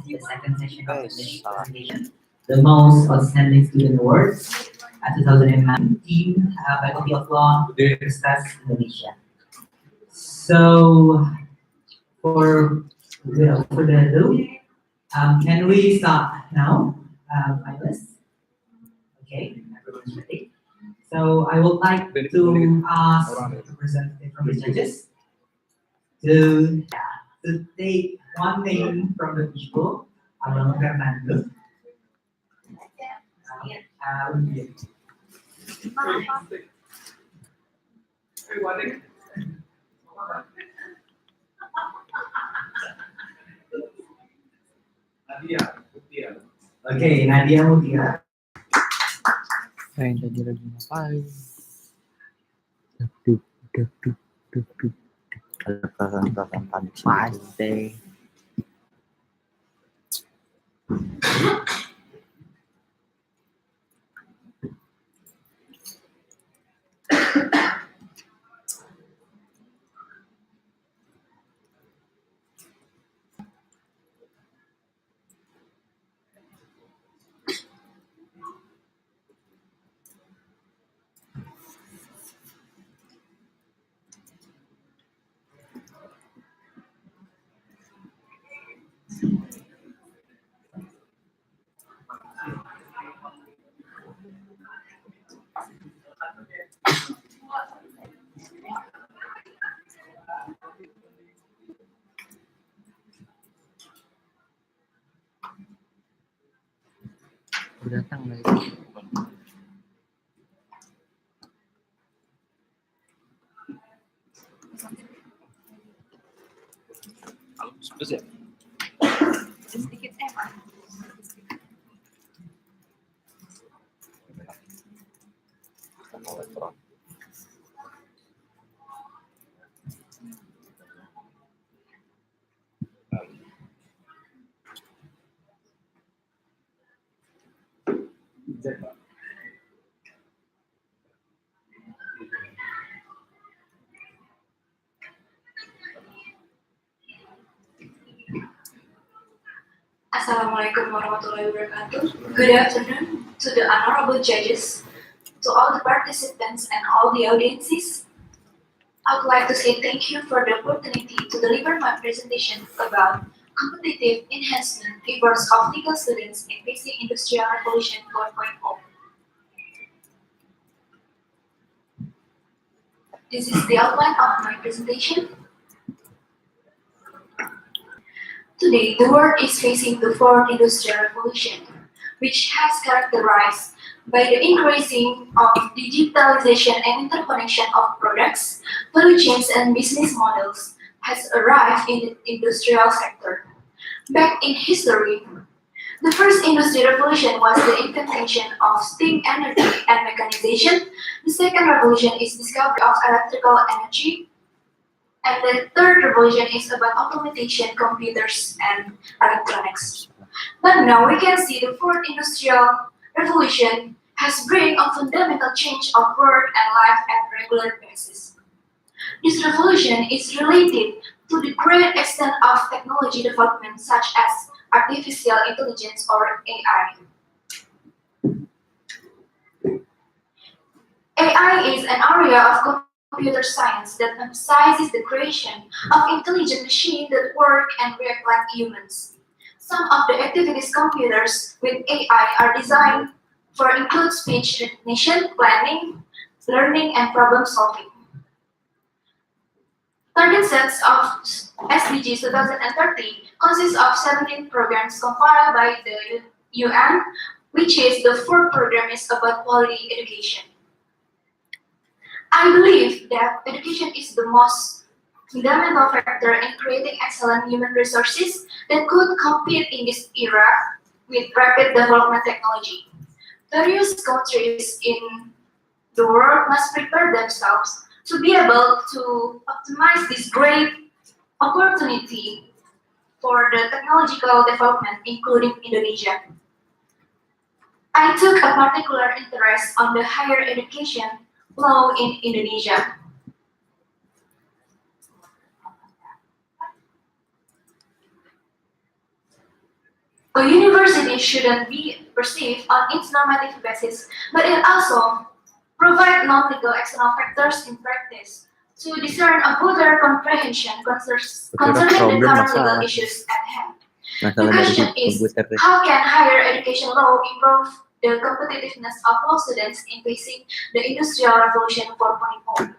the second session of this presentation, the most outstanding student award 2019 Faculty of Law discuss Indonesia. So without further ado, can we start now, finalists? Okay, everyone's ready. So I would like to ask the representative from the judges to take one name from the people. Abang Fernando. Okay, Nadia Mutira. Yang tadi lagi ngapain? Duduk. Ada perasaan panik sih. Pasti. Datang lagi. Sedikit emang. Assalamualaikum warahmatullahi wabarakatuh. Good afternoon to the honorable judges, to all the participants and all the audiences. I would like to say thank you for the opportunity to deliver my presentation about competitive enhancement efforts of legal students in facing Industrial Revolution 4.0. This is the outline of my presentation. Today, the world is facing the fourth industrial revolution, which has characterized by the increasing of digitalization and interconnection of products, value chains, and business models has arrived in the industrial sector. Back in history, the first industrial revolution was the invention of steam energy and mechanization. The second revolution is discovery of electrical energy. And the third revolution is about automation, computers, and electronics. But now we can see the fourth industrial revolution has bring a fundamental change of work and life at regular basis. This revolution is related to the great extent of technology development such as artificial intelligence or AI. AI is an area of computer science that emphasizes the creation of intelligent machines that work and react like humans. Some of the activities computers with AI are designed for include speech recognition, planning, learning, and problem solving. Target sets of SDGs 2030 consists of 17 programs compiled by the UN, which is the fourth program is about quality education. I believe that education is the most fundamental factor in creating excellent human resources that could compete in this era with rapid development technology. Various countries in the world must prepare themselves to be able to optimize this great opportunity for the technological development, including Indonesia. I took a particular interest on the higher education law in Indonesia. A university shouldn't be perceived on its normative basis, but it also provide non-legal external factors in practice to discern a broader comprehension concerning the problem current legal masalah. issues at hand. The Masalah dari question is, komputer deh. how can higher education law improve the competitiveness of law students in facing the Industrial Revolution 4.0?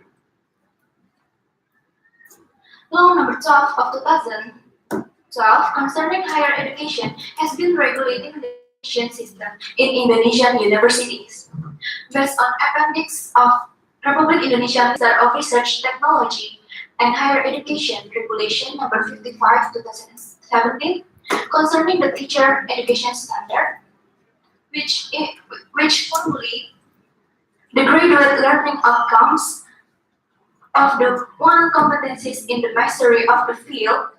Law number 12 of 2012 concerning higher education has been regulating the education system in Indonesian universities. Based on Appendix of Republic Indonesia Minister of Research, Technology, and Higher Education Regulation number 55 2017 concerning the teacher education standard, which formulate the graduate learning outcomes of the one competencies in the mastery of the field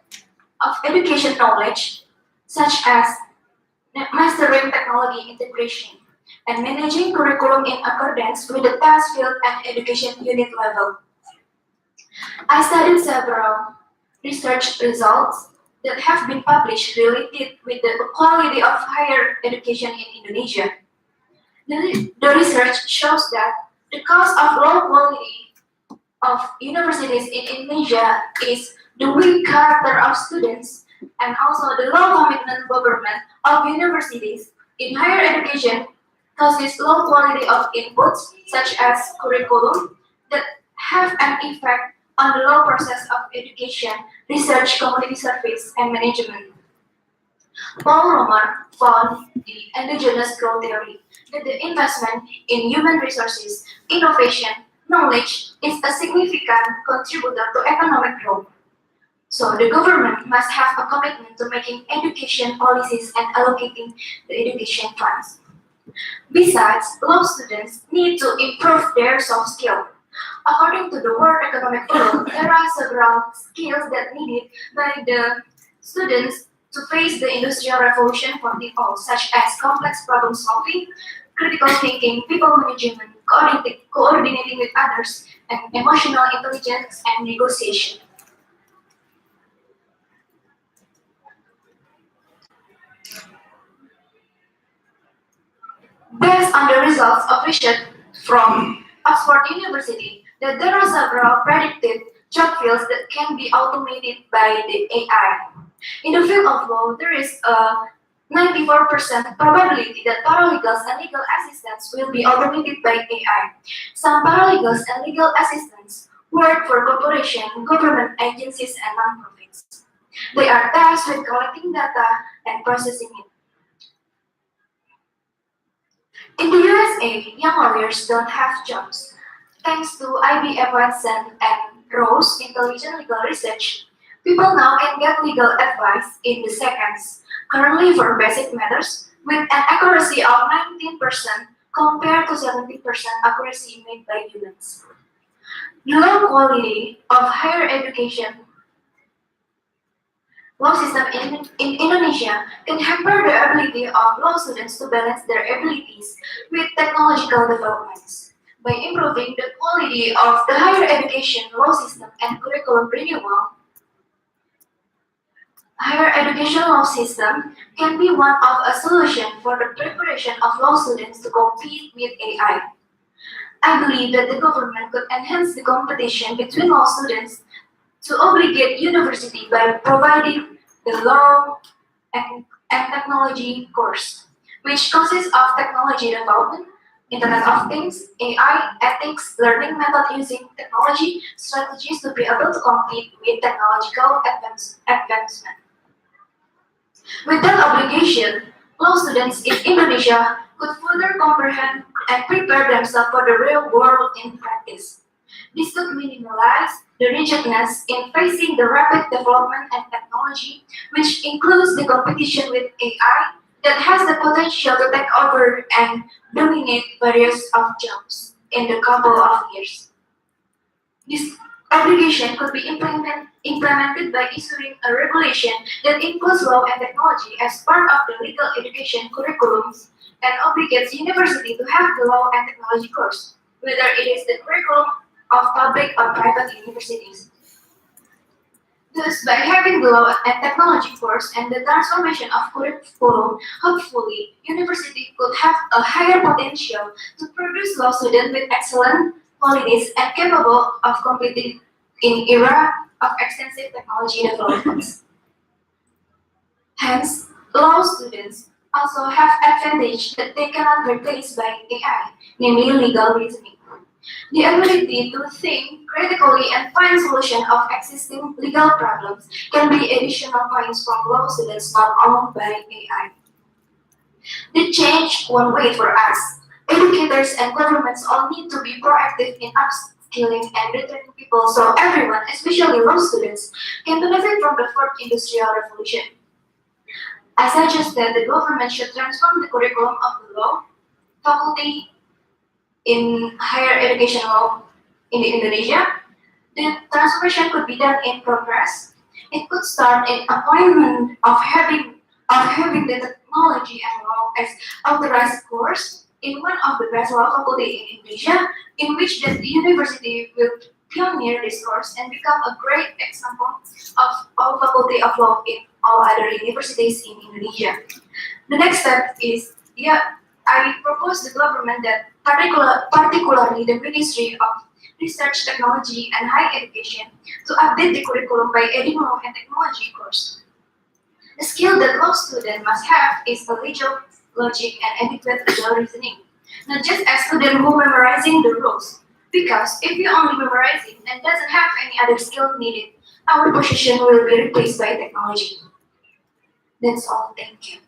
of education knowledge, such as mastering technology integration and managing curriculum in accordance with the task field and education unit level. I studied several research results that have been published related with the quality of higher education in Indonesia. The research shows that the cause of low quality of universities in Indonesia is the weak character of students and also the low commitment government of universities in higher education causes low quality of inputs such as curriculum that have an effect on the low process of education, research, community service, and management. Paul Romer found the endogenous growth theory that the investment in human resources, innovation, knowledge is a significant contributor to economic growth. So the government must have a commitment to making education policies and allocating the education funds. Besides, law students need to improve their soft skills. According to the World Economic Forum, there are several skills that needed by the students to face the Industrial Revolution 4.0, such as complex problem solving, critical thinking, people management, coordinating with others, and emotional intelligence and negotiation. Based on the results of research from Oxford University, that there are several predicted job fields that can be automated by the AI. In the field of law, there is a 94% probability that paralegals and legal assistants will be automated by AI. Some paralegals and legal assistants work for corporations, government agencies, and nonprofits. They are tasked with collecting data and processing it. In the USA, young lawyers don't have jobs. Thanks to IBM Watson and Rose Intelligent Legal Research, people now can get legal advice in the seconds, currently for basic matters, with an accuracy of 19% compared to 70% accuracy made by humans. The low quality of higher education law system in Indonesia can hamper the ability of law students to balance their abilities with technological developments. By improving the quality of the higher education law system and curriculum renewal, higher education law system can be one of a solution for the preparation of law students to compete with AI. I believe that the government could enhance the competition between law students to obligate university by providing the law and technology course, which consists of technology development, Internet of Things, AI, ethics, learning method using technology, strategies to be able to compete with technological advancement. With that obligation, law students in Indonesia could further comprehend and prepare themselves for the real world in practice. This could minimize the rigidness in facing the rapid development and technology, which includes the competition with AI that has the potential to take over and dominate various of jobs in the couple of years. This obligation could be implemented by issuing a regulation that includes law and technology as part of the legal education curriculums and obligates university to have the law and technology course, whether it is the curriculum of public or private universities. Thus, by having the law and technology course and the transformation of curriculum, hopefully, university could have a higher potential to produce law students with excellent qualities and capable of competing in era of extensive technology developments. Hence, law students also have advantage that they cannot be replaced by AI, namely legal reasoning. The ability to think critically and find solution of existing legal problems can be additional points from law students not owned by AI. The change won't wait for us. Educators and governments all need to be proactive in upskilling and retraining people so everyone, especially law students, can benefit from the fourth industrial revolution. I suggest that the government should transform the curriculum of the law faculty in higher education law in Indonesia. The transformation could be done in progress. It could start in appointment of having the technology and law as authorized course in one of the best law faculty in Indonesia, in which the university will pioneer this course and become a great example of all faculty of law in all other universities in Indonesia. The next step is, I propose the government that particularly the Ministry of Research, Technology, and Higher Education to update the curriculum by adding law and technology course. The skill that law student must have is the legal logic and adequate legal reasoning, not just a student who memorizing the rules. Because if you only memorizing and doesn't have any other skill needed, our position will be replaced by technology. That's all. Thank you.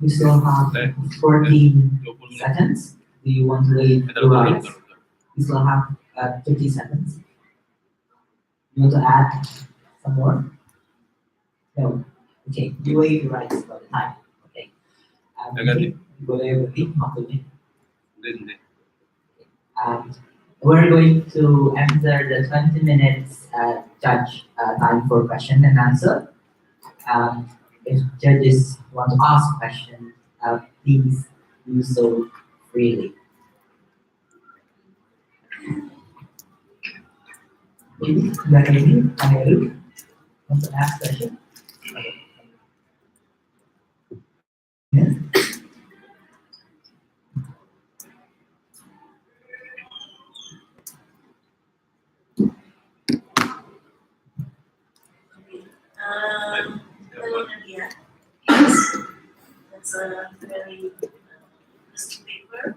We still have 14 seconds. Do you want to wait 2 hours? We still have 50 seconds. You want to add some more? No. Okay. You wait your rights about the time. Okay. Negatif. Boleh berhenti waktunya. Um, we're going to enter the 20 minutes judge time for question and answer. If judges want to ask questions, please do so freely. Ini, belakang ini, Pak Heru, want to ask question? Yeah. Hello Nadia. Yes, that's a very interesting paper.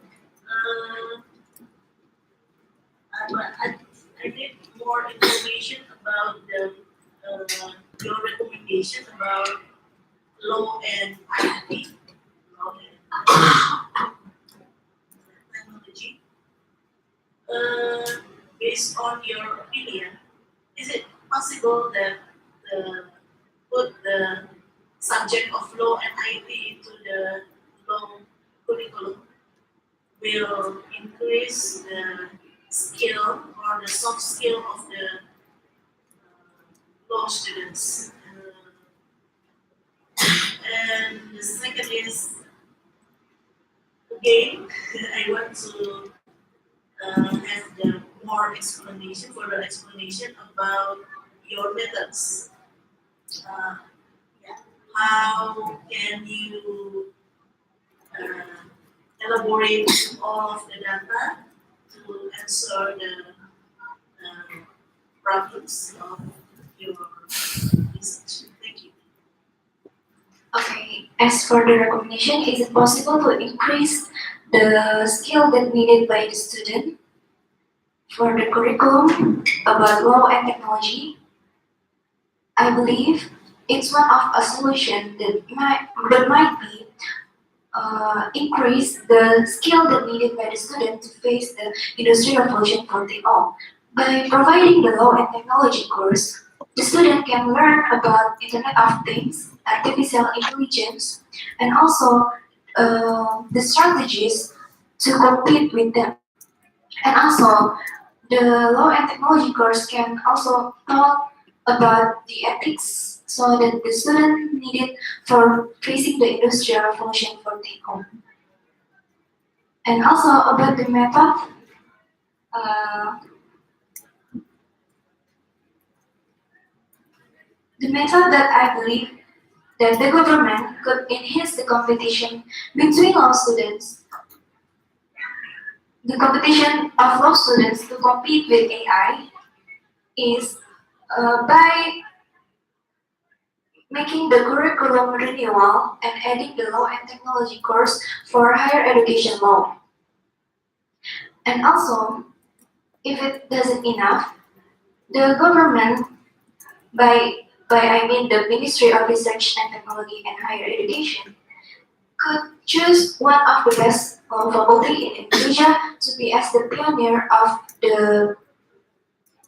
I need more information about your recommendation about law and IT, law and technology. Based on your opinion, is it possible that put the subject of law and IT into the law curriculum will increase the skill or the soft skill of the law students? And the second is, again, I want to have the more explanation, further explanation about your methods. How can you elaborate all of the data to answer the problems of your research? Thank you. Okay, as for the recommendation, is it possible to increase the skill that needed by the student for the curriculum about law and technology? I believe it's one of a solution that might be increase the skill that needed by the student to face the Industrial Revolution 4.0. By providing the law and technology course, the student can learn about Internet of Things, artificial intelligence, and also the strategies to compete with them. And also, the law and technology course can also talk about the ethics so that the student needed for facing the Industrial Revolution 4.0. And also about the method, The method that I believe that the government could enhance the competition between all students, the competition of law students to compete with AI is by making the curriculum renewal and adding the law and technology course for higher education law. And also, if it doesn't enough, the government, by I mean the Ministry of Research and Technology and Higher Education, could choose one of the best faculty in Indonesia to be as the pioneer of the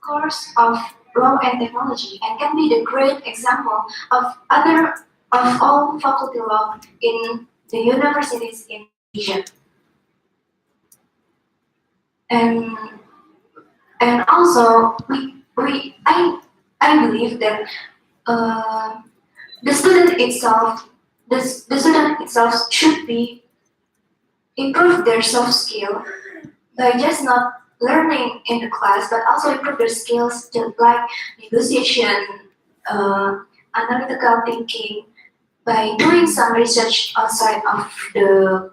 course of law and technology and can be the great example of all faculty law in the universities in Asia. And also I believe that uh, the student itself the student itself should be improve their soft skill by just not learning in the class, but also improve their skills just like negotiation, analytical thinking, by doing some research outside of the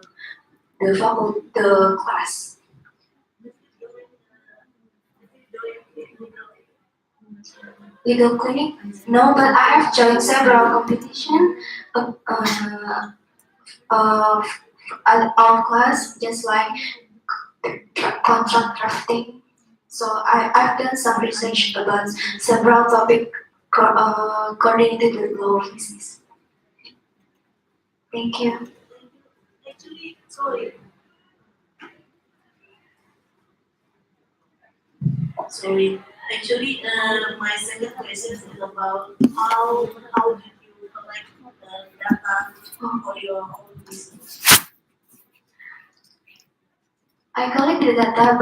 class. Legal clinic? No, but I have joined several competition of, of class, just like contract drafting. So I've done some research about several topics coordinated with law business. Thank you. Actually, sorry. Sorry. Actually, my second question is about how did you collect data for your own business? I collect the data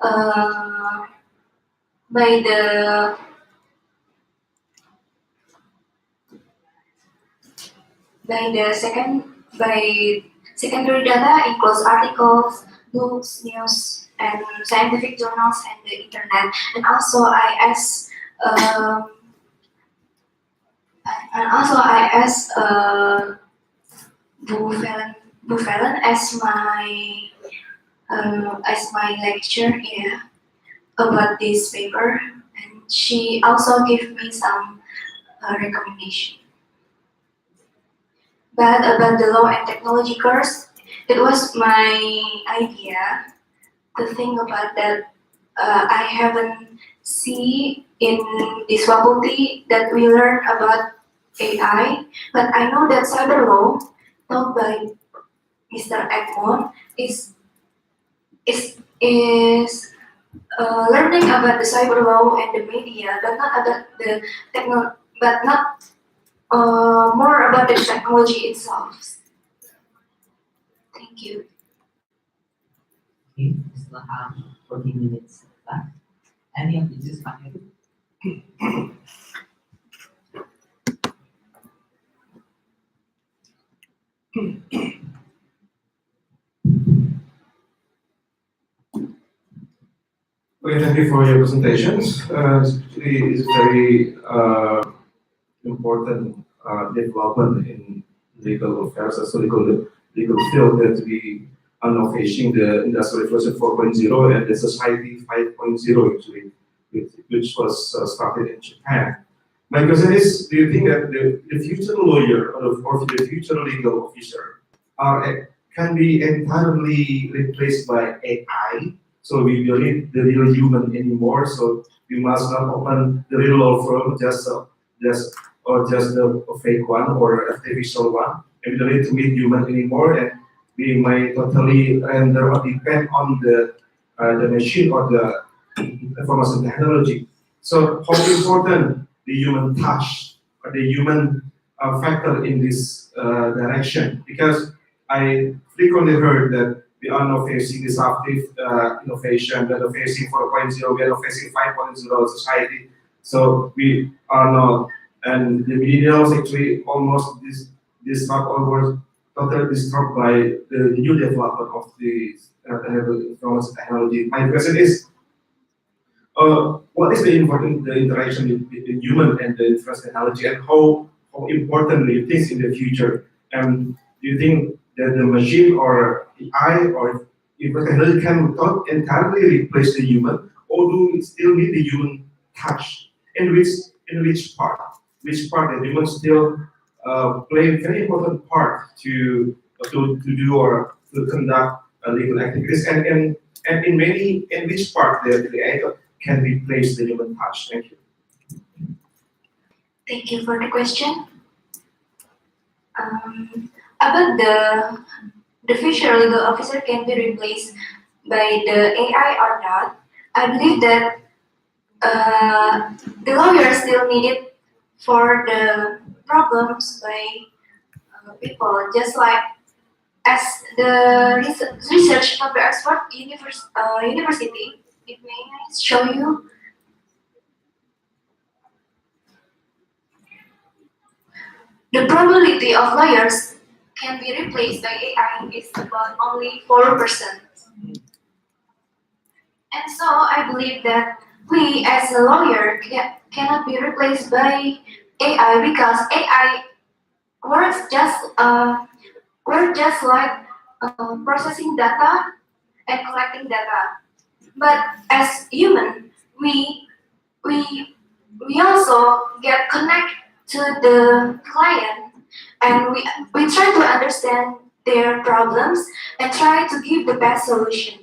uh, by the by secondary data includes articles, books, news, and scientific journals and the internet. And also um, I asked Bu Valen as my lecturer here about this paper, and she also gave me some recommendation. But about the law and technology course, it was my idea to think about that. I haven't seen in this faculty that we learn about AI, but I know that cyber law taught by Mr. Edmond is learning about the cyber law and the media, but not about the but not more about the technology itself. Thank you. Okay, we still have 14 minutes left. Any of you just find Okay, thank you for your presentations. It's very important development in legal affairs, as legal field that we are now facing the Industrial Revolution 4.0 and the Society 5.0 actually, which was started in Japan. My question is, do you think that the future lawyer or the future legal officer can be entirely replaced by AI? So we don't need the real human anymore. So we must not open the real law firm just a fake one or artificial one. And we don't need to meet human anymore, and we might totally render or depend on the machine or the information technology. So how important the human touch or the human factor in this direction? Because I frequently heard that we are now facing disruptive innovation, we are now facing 4.0, we are now facing 5.0 society. So we are not, and the millennials actually almost disrupt or were totally disrupted by the new development of the information technology. My question is, what is the important the interaction between human and the inference technology, and how important do you think in the future? And do you think that the machine or AI or inference technology can not entirely replace the human, or do we still need the human touch? In which part? Which part that humans still play a very important part to do or to conduct legal activities, and in which part the AI can replace the human touch? Thank you. Thank you for the question. About the future legal officer can be replaced by the AI or not, I believe that the lawyer is still needed for the problems by people, just like as the research from the Oxford University. It may show you the probability of lawyers can be replaced by AI is about only 4%. And so I believe that we as a lawyer cannot be replaced by AI because AI works just like processing data and collecting data. But as human, we we we also get connect to the client, and we try to understand their problems and try to give the best solution.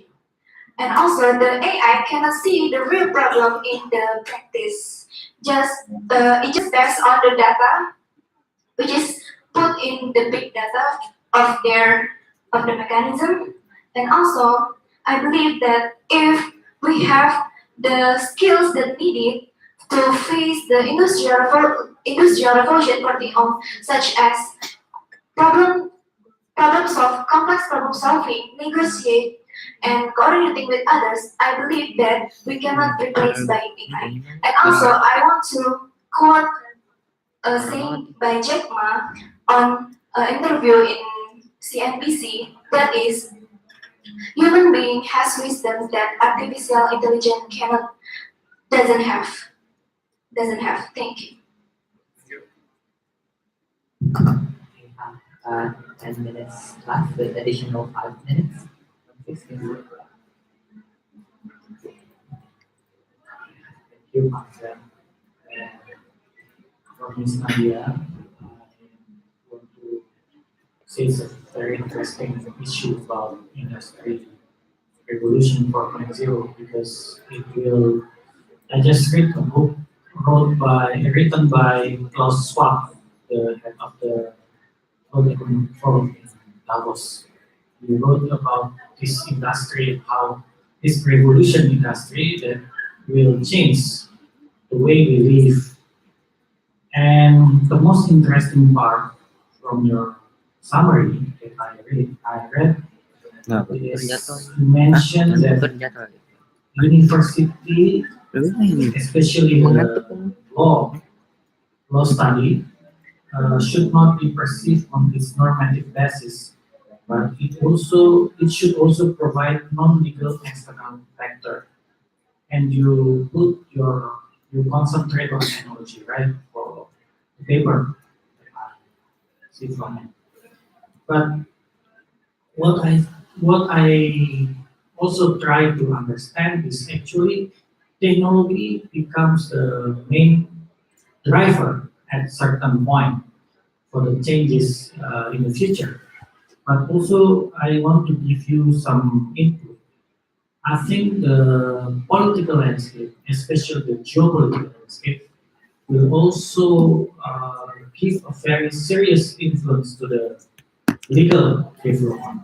And also the AI cannot see the real problem in the practice. It just based on the data which is put in the big data of the mechanism. And also I believe that if we have the skills that needed to face the industrial revolution 4.0, such as problem complex problem solving, negotiate, and coordinating with others, I believe that we cannot replace by AI. And also, I want to quote a saying by Jack Ma on an interview in CNBC, that is, human being has wisdom that artificial intelligence doesn't have. Thank you. We have 10 minutes left with additional 5 minutes. Thank you, Mapres. For Ms. Nadia, I want to say it's a very interesting issue about industry revolution 4.0 because it will. I just read a book written by Klaus Schwab, the head of the World Economic Forum in Davos. He wrote about this industry, how this revolution industry that will change the way we live. And the most interesting part from your summary that I read is you mentioned that university, especially the law study, should not be perceived on its normative basis, but it should also provide non-legal external factor. And you concentrate on technology, right, for the paper. See from it. But what I also try to understand is actually technology becomes the main driver at certain point for the changes in the future. But also I want to give you some input. I think the political landscape, especially the geopolitical landscape, will also give a very serious influence to the legal development.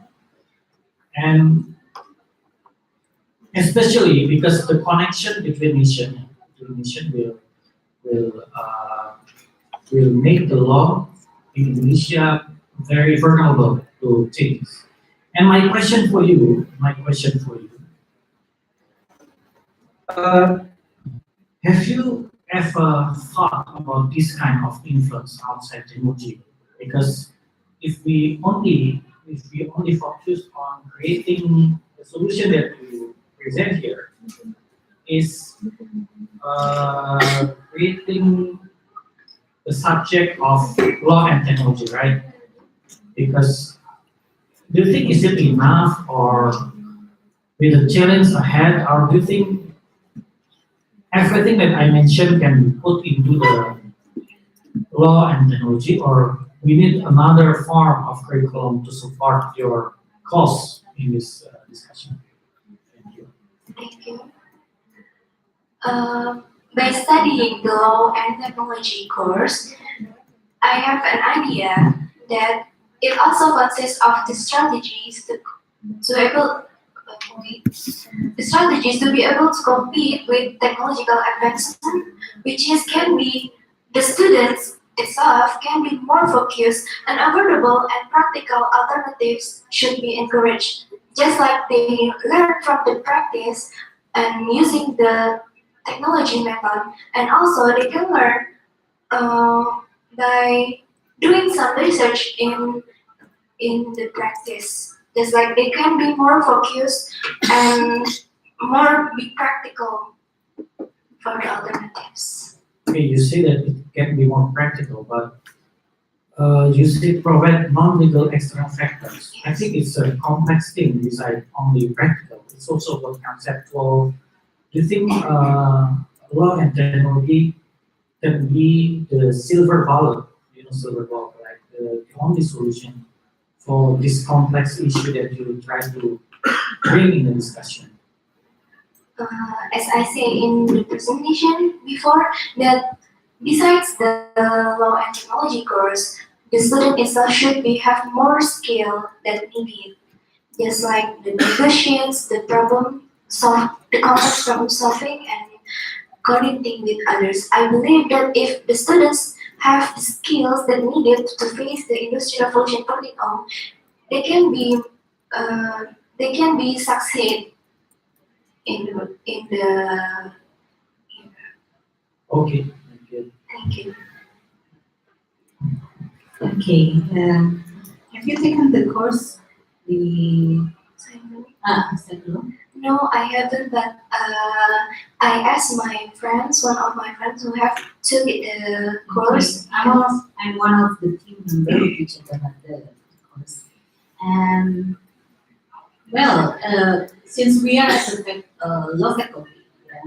And especially because the connection between nation will make the law in Indonesia very vulnerable to changes. And my question for you, have you ever thought about this kind of influence outside technology? Because if we only focus on creating the solution that you present here, is creating the subject of law and technology, right? Because do you think is it enough, or with the challenge ahead, or do you think everything that I mentioned can be put into the law and technology, or we need another form of curriculum to support your cause in this discussion? Thank you. Thank you. By studying the law and technology course, I have an idea that it also consists of the strategies the strategies to be able to compete with technological advancement, which is can be the students itself can be more focused and affordable and practical alternatives should be encouraged. Just like they learn from the practice and using the technology method, and also they can learn uh, by doing some research in the practice. Just like they can be more focused and more be practical for the alternatives. Okay, you say that it can be more practical, but you say provide non-legal external factors. I think it's a complex thing besides only practical. It's also about conceptual. Do you think law and technology can be the silver bullet, silver bullet, like the only solution for this complex issue that you try to bring in the discussion? As I say in the presentation before, that besides the law and technology course, the student itself should be have more skill than needed. Just like the negotiations, the complex problem solving, and coordinating with others. I believe that if the students have the skills that needed to face the Industrial Revolution 4.0, they can be succeed in the. Okay, thank you. Thank you. Okay. Have you taken the course? The Second. No, I haven't, but I asked my friends, one of my friends who have took the course. I'm one of the team members which attended the course. And well, since we are at the law faculty,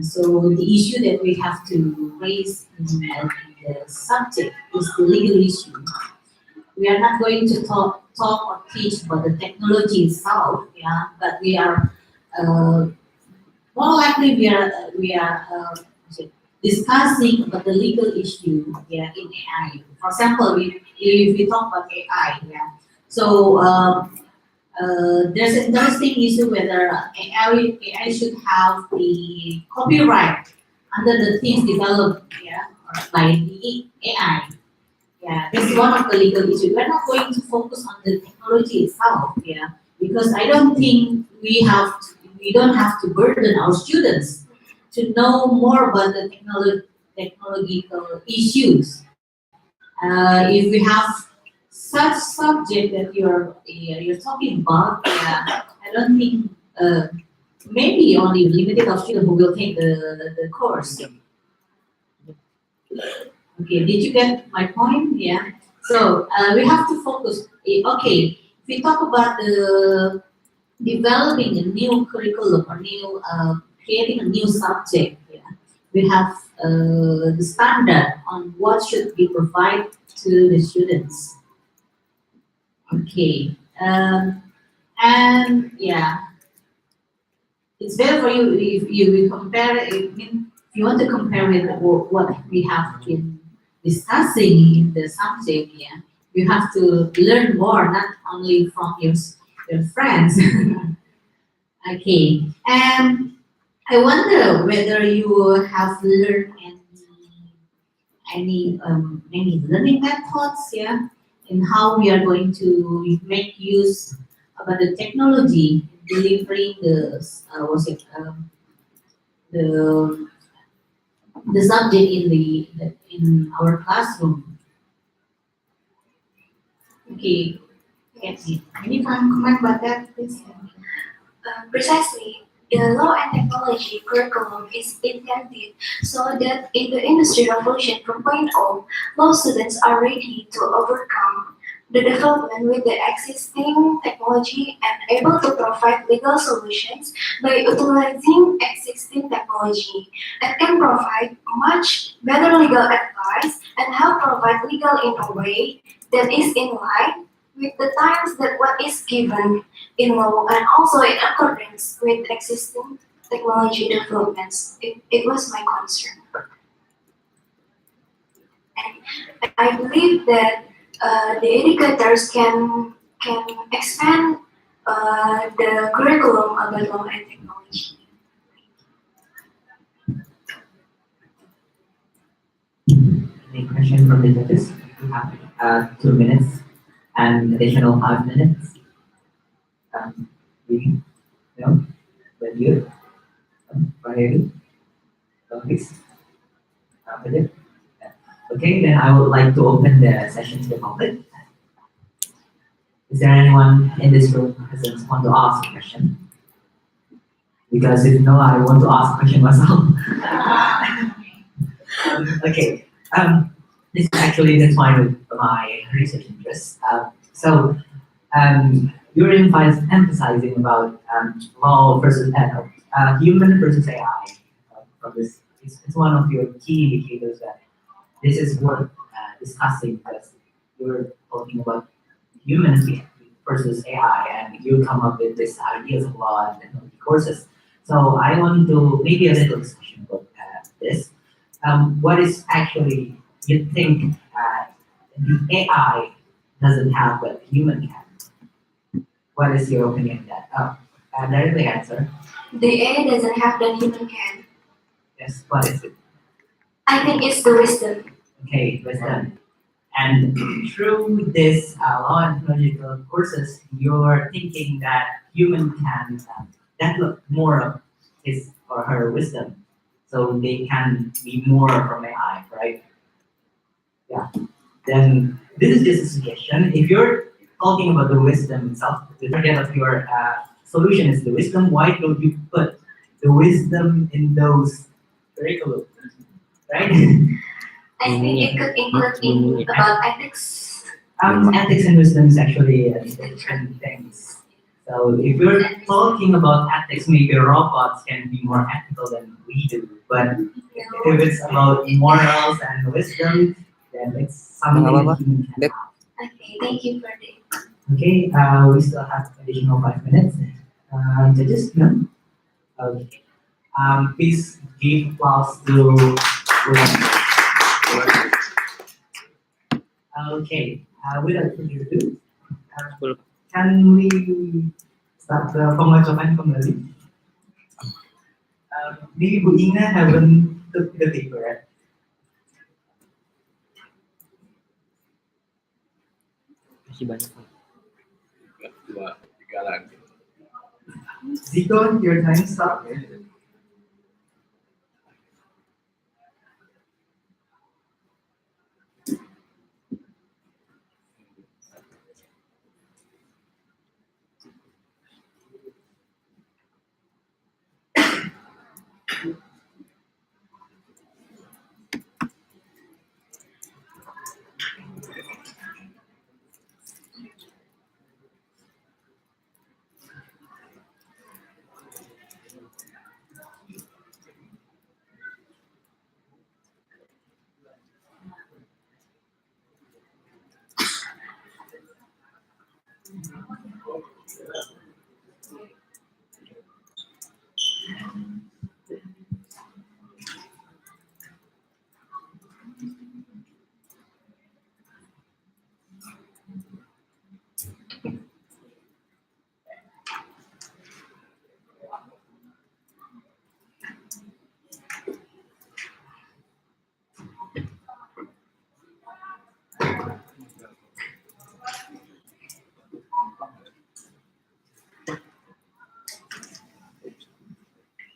so the issue that we have to raise in the subject is the legal issue. We are not going to talk or teach about the technology itself, but we are more likely we are discussing about the legal issue, in AI. For example, if we talk about AI, so there's an interesting issue whether AI should have the copyright under the things developed, by the AI. This is one of the legal issues. We're not going to focus on the technology itself, because I don't think we don't have to burden our students to know more about the technological issues. If we have such subject that you're talking about, I don't think maybe only limited of students who will take the course. Okay, did you get my point? Yeah. So we have to focus. Okay, if we talk about the developing a new curriculum or new creating a new subject, we have the standard on what should be provided to the students. Okay, and it's better for you if you will compare it. If you want to compare with what we have been discussing in the subject, you have to learn more, not only from your friends. Okay, and I wonder whether you have learned any learning methods, in how we are going to make use about the technology delivering the subject in our classroom. Okay, any comment about that, please? Precisely, the law and technology curriculum is intended so that in the Industry Revolution 4.0, law students are ready to overcome the development with the existing technology and able to provide legal solutions by utilizing existing technology that can provide much better legal advice and help provide legal in a way that is in line with the times that what is given in law and also in accordance with existing technology developments. It was my concern. And I believe that the educators can expand the curriculum about law and technology. Any question from the judges? We have 2 minutes and additional 5 minutes. We no, but you, Raheli, please. Philip? Okay, then I would like to open the session to the public. Is there anyone in this room who doesn't want to ask a question? Because if no, I want to ask a question myself. Okay. This is actually intertwined with my research interests. You're emphasizing about law versus human versus AI. From this, it's one of your key indicators that this is worth discussing because you're talking about humans versus AI, and you come up with these ideas of law and technology courses. So I wanted to maybe a little discussion about this. What is actually you think the AI doesn't have what human can? What is your opinion on that? There is the answer. The AI doesn't have the human can. Yes, what is it? I think it's the wisdom. Okay, wisdom. And through this law and technological courses, you're thinking that human can develop more of his or her wisdom, so they can be more from AI, right? Yeah. Then this is just a suggestion. If you're talking about the wisdom itself, the target of your solution is the wisdom. Why don't you put the wisdom in those curriculum, right? I think it could include in about ethics. Ethics and wisdom is actually different things. So if we're talking about ethics, maybe robots can be more ethical than we do. But if it's about morals and wisdom, then it's something that human can have. Okay, thank you for that. Okay, we still have additional 5 minutes. Judges, no? Okay. Please give applause to. Okay, without further ado, can we start the pembacoan kembali? Maybe Bu Inga haven't took the paper, right? Masih banyak. Dua, tiga lagi. Ziko, your time stop.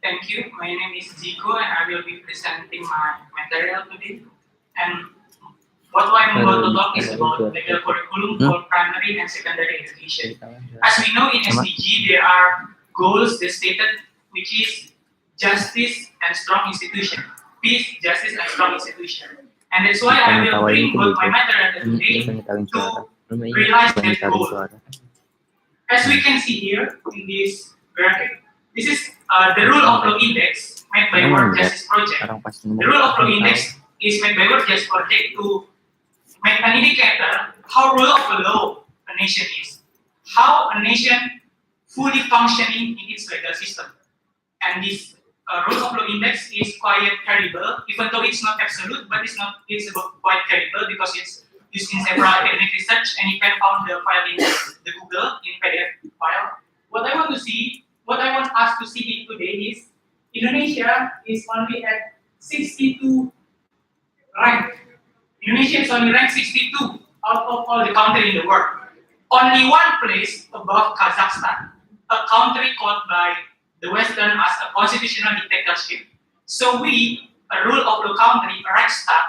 Thank you. My name is Zico and I will be presenting my material today. And what I'm going to talk is about legal curriculum for primary and secondary education. As we know in SDG, there are goals that stated which is justice and strong institution. Peace, justice, and strong institution. And that's why I will bring both my material today to realize that goal. As we can see here in this graphic, this is the rule of law index made by World Justice Project. The rule of law index is made by World Justice Project to make an indicator how rule of law a nation is, how a nation fully functioning in its legal system. And this rule of law index is quite credible, even though it's not absolute, but it's quite credible because it's used in several academic research, and you can find the file in the Google in PDF file. What I want us to see today is Indonesia is only at 62 rank. Indonesia is only ranked 62 out of all the countries in the world. Only one place above Kazakhstan, a country called by the Western as a constitutional dictatorship. So we, a rule of law country, a Reichstag,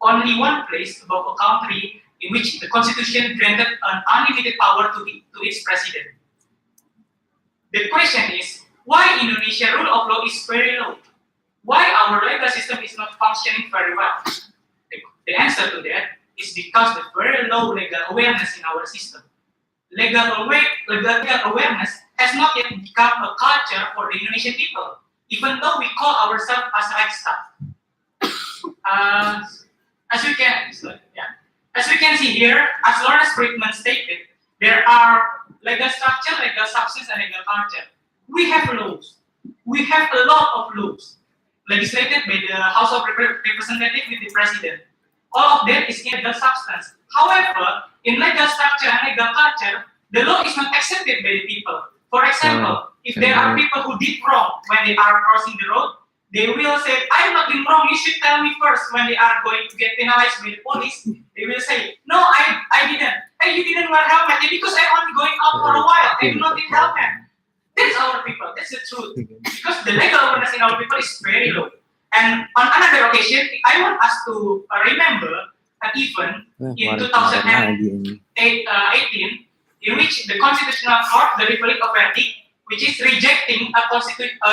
only one place above a country in which the constitution granted an unlimited power to its president. The question is, why Indonesia rule of law is very low? Why our legal system is not functioning very well? The answer to that is because the very low legal awareness in our system. Legal awareness has not yet become a culture for the Indonesian people, even though we call ourselves as Reichstag. As we can see here, as Lawrence Friedman stated, there are legal structure, legal substance, and legal culture. We have laws. We have a lot of laws legislated by the House of Representatives with the President. All of that is in legal substance. However, in legal structure and legal culture, the law is not accepted by the people. For example, if there are people who did wrong when they are crossing the road, they will say, I'm not doing wrong, you should tell me first. When they are going to get penalized by the police, they will say, no, I didn't. Hey, you didn't wear helmet. Because I'm only going out for a while. I do not need helmet. That's our people. That's the truth. Because the legal awareness in our people is very low. And on another occasion, I want us to remember an event in 2018 in which the Constitutional Court, the Republic of Verdict, which is rejecting a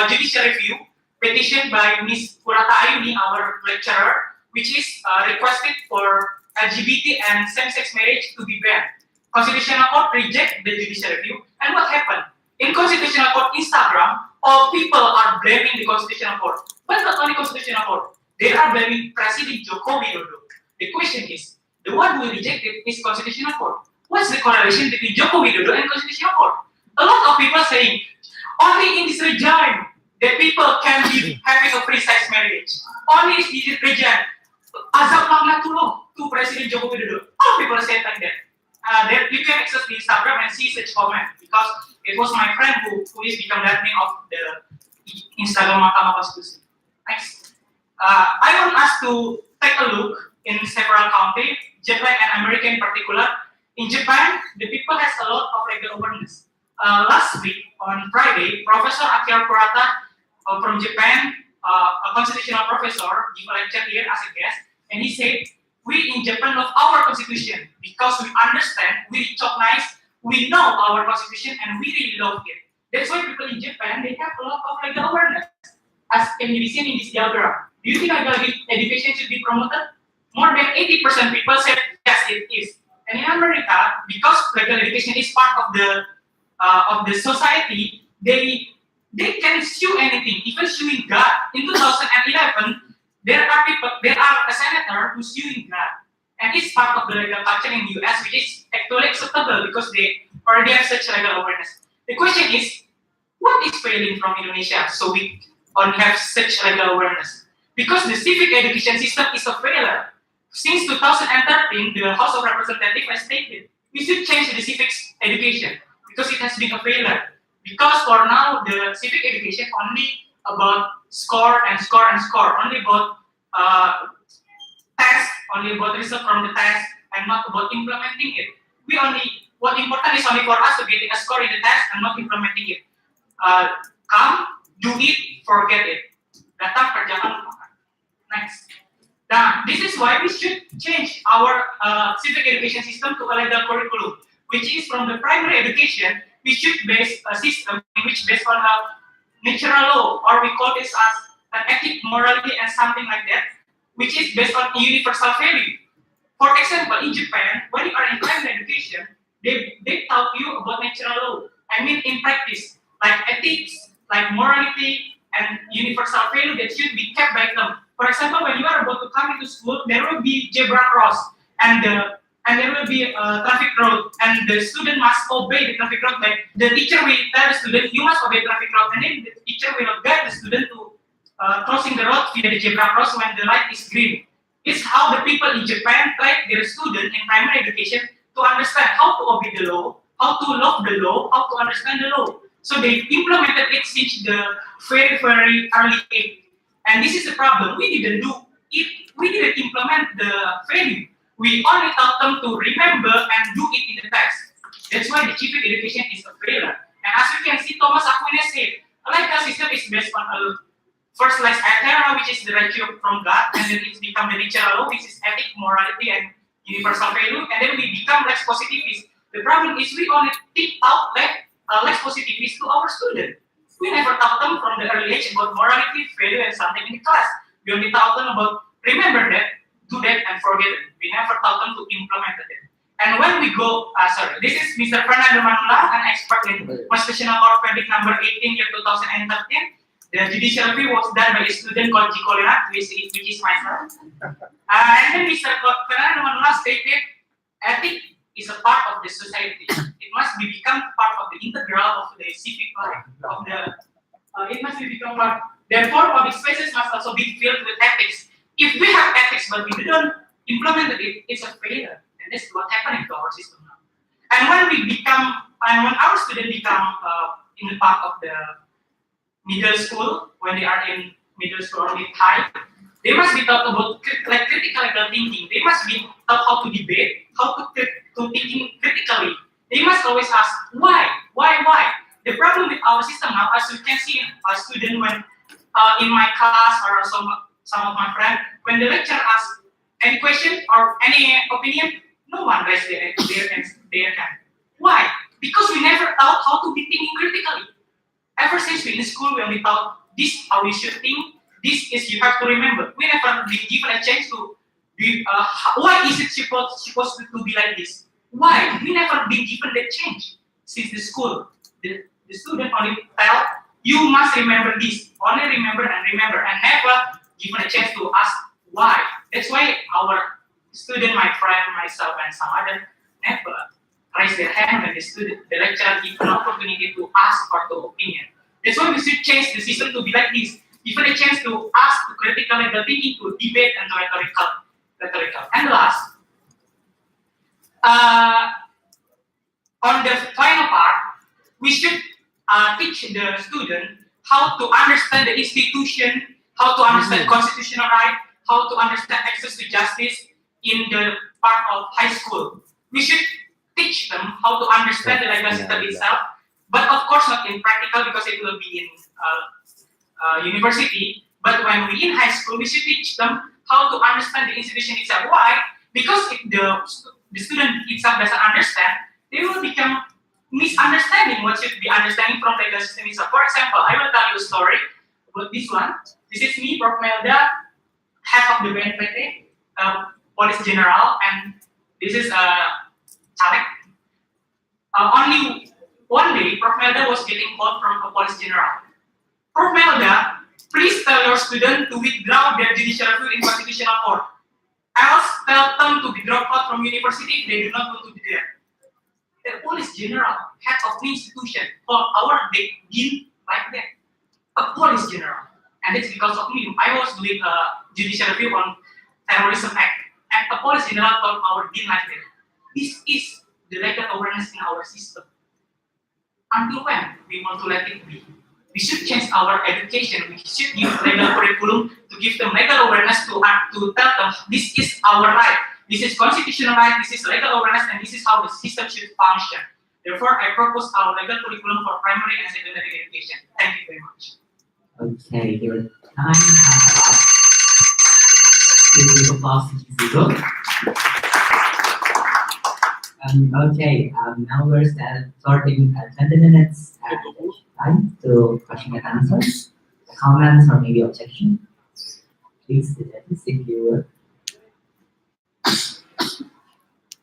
judicial review petition by Ms. Purata Ayuni, our lecturer, which is requested for LGBT and same-sex marriage to be banned. Constitutional Court reject the judicial review, and what happened? In Constitutional Court Instagram, all people are blaming the Constitutional Court. But not only Constitutional Court, they are blaming President Joko Widodo. The question is, the one who rejected is Constitutional Court. What's the correlation between Joko Widodo and Constitutional Court? A lot of people saying, only in this regime that people can be having a free-sex marriage. Only in this regime, azab laknatullah to President Joko Widodo. All people say like that. That you can access the Instagram and see such comment because it was my friend who is become the admin of the Instagram Mahkamah Konstitusi. Next, I want us to take a look in several countries, Japan and America in particular. In Japan, the people has a lot of legal awareness. Last week on Friday, Professor Akira Kurata from Japan, a constitutional professor, gave a lecture here as a guest, and he said, we in Japan love our constitution because we understand, we recognize, we know our constitution, and we really love it. That's why people in Japan, they have a lot of legal awareness, as can be seen in this diagram. Do you think legal education should be promoted? More than 80% people said yes, it is. And in America, because legal education is part of the society, they can sue anything, even suing God. In 2011, there are a senator who's suing God, and it's part of the legal culture in the US, which is actually acceptable because they already have such legal awareness. The question is, what is failing from Indonesia so we don't have such legal awareness? Because the civic education system is a failure. Since 2013, the House of Representatives has stated we should change the civics education because it has been a failure. Because for now, the civic education only about score and score and score, only about tests, only about result from the test, and not about implementing it. What important is only for us to getting a score in the test and not implementing it. Come, do it, forget it. Datang, kerjakan, lupakan. Next. Now, this is why we should change our civic education system to a legal curriculum, which is from the primary education, we should base a system in which based on natural law, or we call this as an ethic, morality, and something like that, which is based on universal value. For example, in Japan, when you are in primary education, they taught you about natural law. I mean, in practice, like ethics, like morality, and universal value that should be kept by them. For example, when you are about to come into school, there will be zebra cross, and there will be a traffic road, and the student must obey the traffic road. Like the teacher will tell the student, you must obey traffic road, and then the teacher will guide the student to crossing the road via the zebra cross when the light is green. It's how the people in Japan train their student in primary education to understand how to obey the law, how to love the law, how to understand the law. So they implemented it since the very, very early age. And this is the problem. We didn't do it. We didn't implement the value. We only taught them to remember and do it in the text. That's why the civic education is a failure. And as you can see, Thomas Aquinas said, a legal system is based on a first lex aeterna, which is the ratio from God, and then it's become the natural law, which is ethic, morality, and universal value, and then we become lex positivist. The problem is we only teach out lex positivist to our students. We never taught them from the early age about morality, value, and something in the class. We only taught them about remember that, do that, and forget it. We never taught them to implement it. And when we go, this is Mr. Fernando Manula, an expert in Constitutional Court verdict number 18 year 2013. The judicial review was done by a student called Jikolina, which is myself. And then Mr. Fernando Manula stated, ethics is a part of the society. It must become part of the integral of the civic life. It must become part. Therefore, public spaces must also be filled with ethics. If we have ethics but we don't implement it, it's a failure. And that's what's happening to our system now. And when our students become in the part of the middle school, when they are in middle school or mid-high, they must be taught about like critical legal thinking. They must be taught how to debate, how to thinking critically. They must always ask why. The problem with our system now, as you can see, a student when in my class or some of my friends, when the lecturer asks any question or any opinion, no one raises their hand. Why? Because we never taught how to be thinking critically. Ever since we in school, we only taught this how you should think. This is you have to remember. We never been given a chance to be. Why is it supposed to be like this? Why? We never been given that change since the school. The student only tell you must remember this. Only remember, and never given a chance to ask why. That's why our student, my friend, myself, and some other never raise their hand when the lecturer gives an opportunity to ask or to opinion. That's why we should change the system to be like this. Given a chance to ask, to critical legal thinking, to debate, and to rhetorical. And last, on the final part, we should teach the student how to understand the institution, how to understand constitutional right, how to understand access to justice in the part of high school. We should teach them how to understand the legal system itself, but of course not in practical because it will be in university. But when we in high school, we should teach them how to understand the institution itself. Why? Because if the student itself doesn't understand, they will become misunderstanding what should be understanding from the legal system itself. For example, I will tell you a story about this one. This is me, Prof. Melda, head of the BNPT, Police General, and this is Caleg. Only one day, Prof. Melda was getting called from a Police General. Prof. Melda, please tell your student to withdraw their judicial review in constitutional court. Else, tell them to withdraw out from university if they do not want to be there. The Police General, head of the institution, called our dean like that. A Police General. And it's because of me. I was doing a judicial review on Terrorism Act. And a Police General told our dean like that. This is the legal awareness in our system. Until when we want to let it be? We should change our education. We should give legal curriculum to give them legal awareness to tell them this is our right. This is constitutional right, this is legal awareness, and this is how the system should function. Therefore, I propose our legal curriculum for primary and secondary education. Thank you very much. Okay, your time has up. Give applause to Zero. Okay, now we're starting 20 minutes time to question and answer. Comments or maybe objection? Please, the judges, if you would.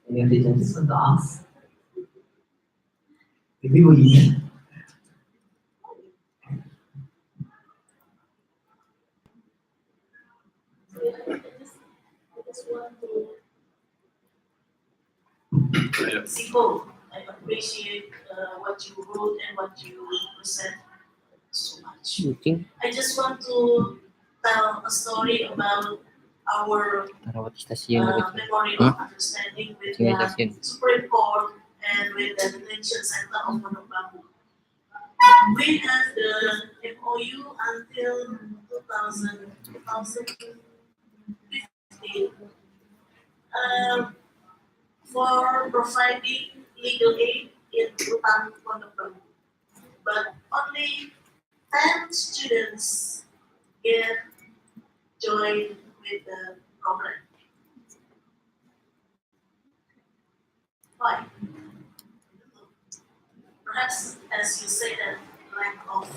Any of the judges want to ask? Maybe we I just want to simple. I appreciate what you wrote and what you present so much. Mungkin I just want to tell a story about our tarawat stasiun gitu. memory of understanding with Tinggal the stasiun. Supreme Court and with the detention center of Pondok Bambu. We had the MOU until 2015 for providing legal aid in Rutan Pondok Bambu. But only 10 students get joined with the program. Why? Perhaps, as you say, that lack of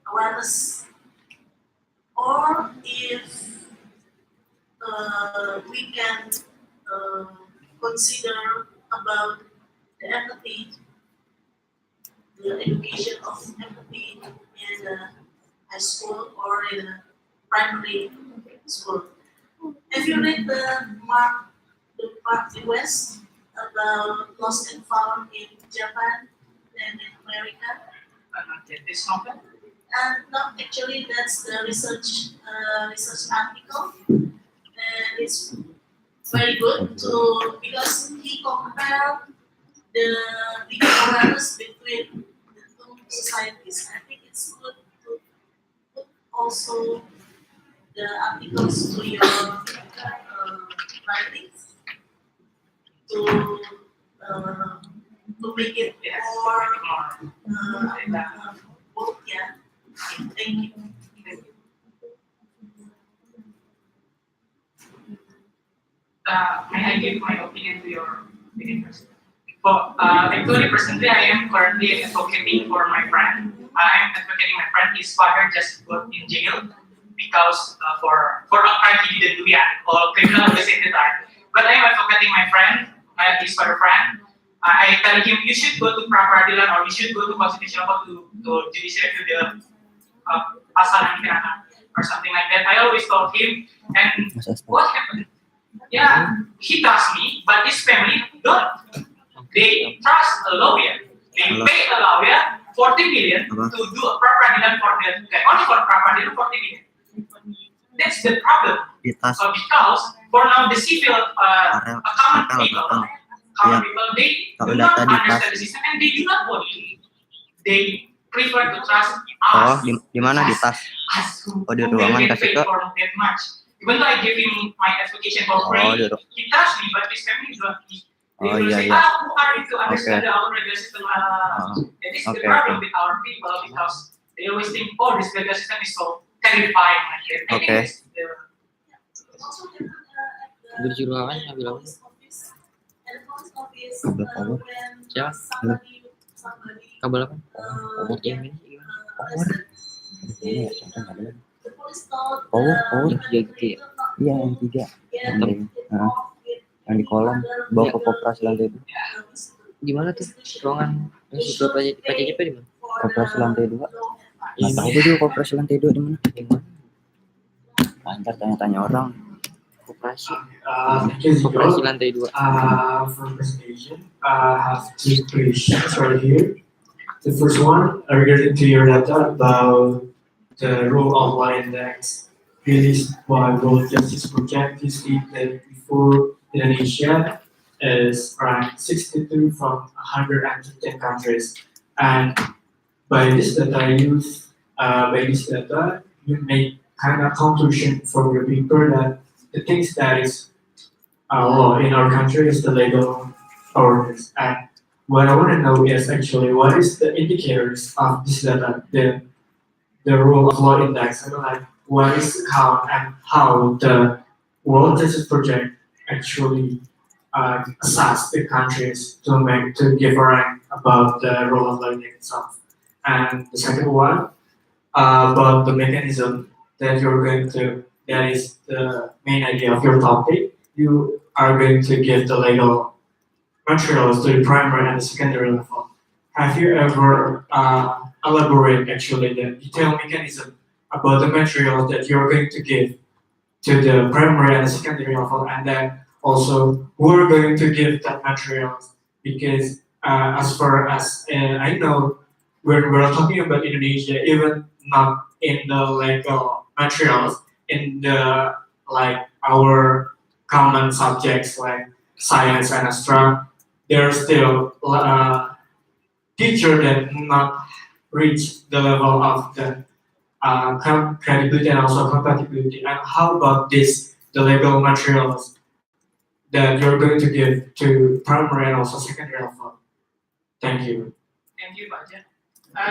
awareness, or if we can consider about the empathy, the education of empathy in the high school or in the primary school. Have you read the Mark West about lost and found in Japan and in America? This novel? And no, actually, that's the research article, and it's very good to because he compared the legal awareness between the two societies. I think it's good to put also the articles to your writings to make it more bold, yeah. Thank you. May I give my opinion to your opinion first? Actually, personally, I am currently advocating for my friend. I am advocating my friend. His father just got in jail because for a crime he didn't do yet, or criminal at the same time. But I am advocating my friend, his father friend. I tell him you should go to pra-peradilan or you should go to constitutional court to judiciary to the pasal yang dikenakan or something like that. I always told him, and what happened? Yeah, he trusts me, but his family don't. They trust a lawyer. They pay a lawyer 40 million to do a pra-peradilan for the only for pra-peradilan 40 million. That's the problem. Because Because for now the civil common people, they do not understand the system and they do not want it. They prefer to trust oh us. di mana di tas? Us who Oh, di will ruangan get kasih paid ke? for that much. Even though I give him my application for free, Oh, he trusts me, but his family don't. They Oh, will iya, say, iya. who are you to understand our legal system? And this is the Okay, problem with our people because they always think, oh, this legal system is so terrifying. Like that. I think Okay. it's the Also, at Ambil the juruan, ambil apa? police office, at the police office, Kabel power. when Siapa? somebody Kabel apa? uh, Yang ini arrested, Ini ya, contoh ada. the police told Power, the power. Yang tiga gitu ya? Iya yang 3 get yang di, involved with yang di kolam bawa ke koperasi lantai 2. Gimana tuh ruangan institut PJJP di mana? Koperasi lantai 2. Iya. Nggak tahu gue juga koperasi lantai 2 di mana. Yang mana? Ntar tanya-tanya orang. Koperasi. Because Koperasi lantai 2. for presentation, I have two questions right here. The first one regarding to your data about the rule of law index released by World Justice Project. You see that before Indonesia is ranked 62 from 110 countries, and by this data you make kind of conclusion from your paper that the things that is law in our country is the legal ordinance. And what I want to know is actually what is the indicators of this data, the rule of law index, and like how the World Justice Project actually assess the countries to give a rank about the role of learning itself. And the second one about the mechanism that you're going to, that is the main idea of your topic. You are going to give the legal materials to the primary and the secondary level. Have you ever elaborate actually the detailed mechanism about the materials that you're going to give to the primary and the secondary level, and then also who are going to give that materials? Because as far as I know, when we're talking about Indonesia, even not in the legal materials, in the like our common subjects like science and astronomy, there's still teacher that not reach the level of the credibility and also compatibility. And how about this, the legal materials that you're going to give to primary and also secondary level? Thank you. Thank you, Pak Jan.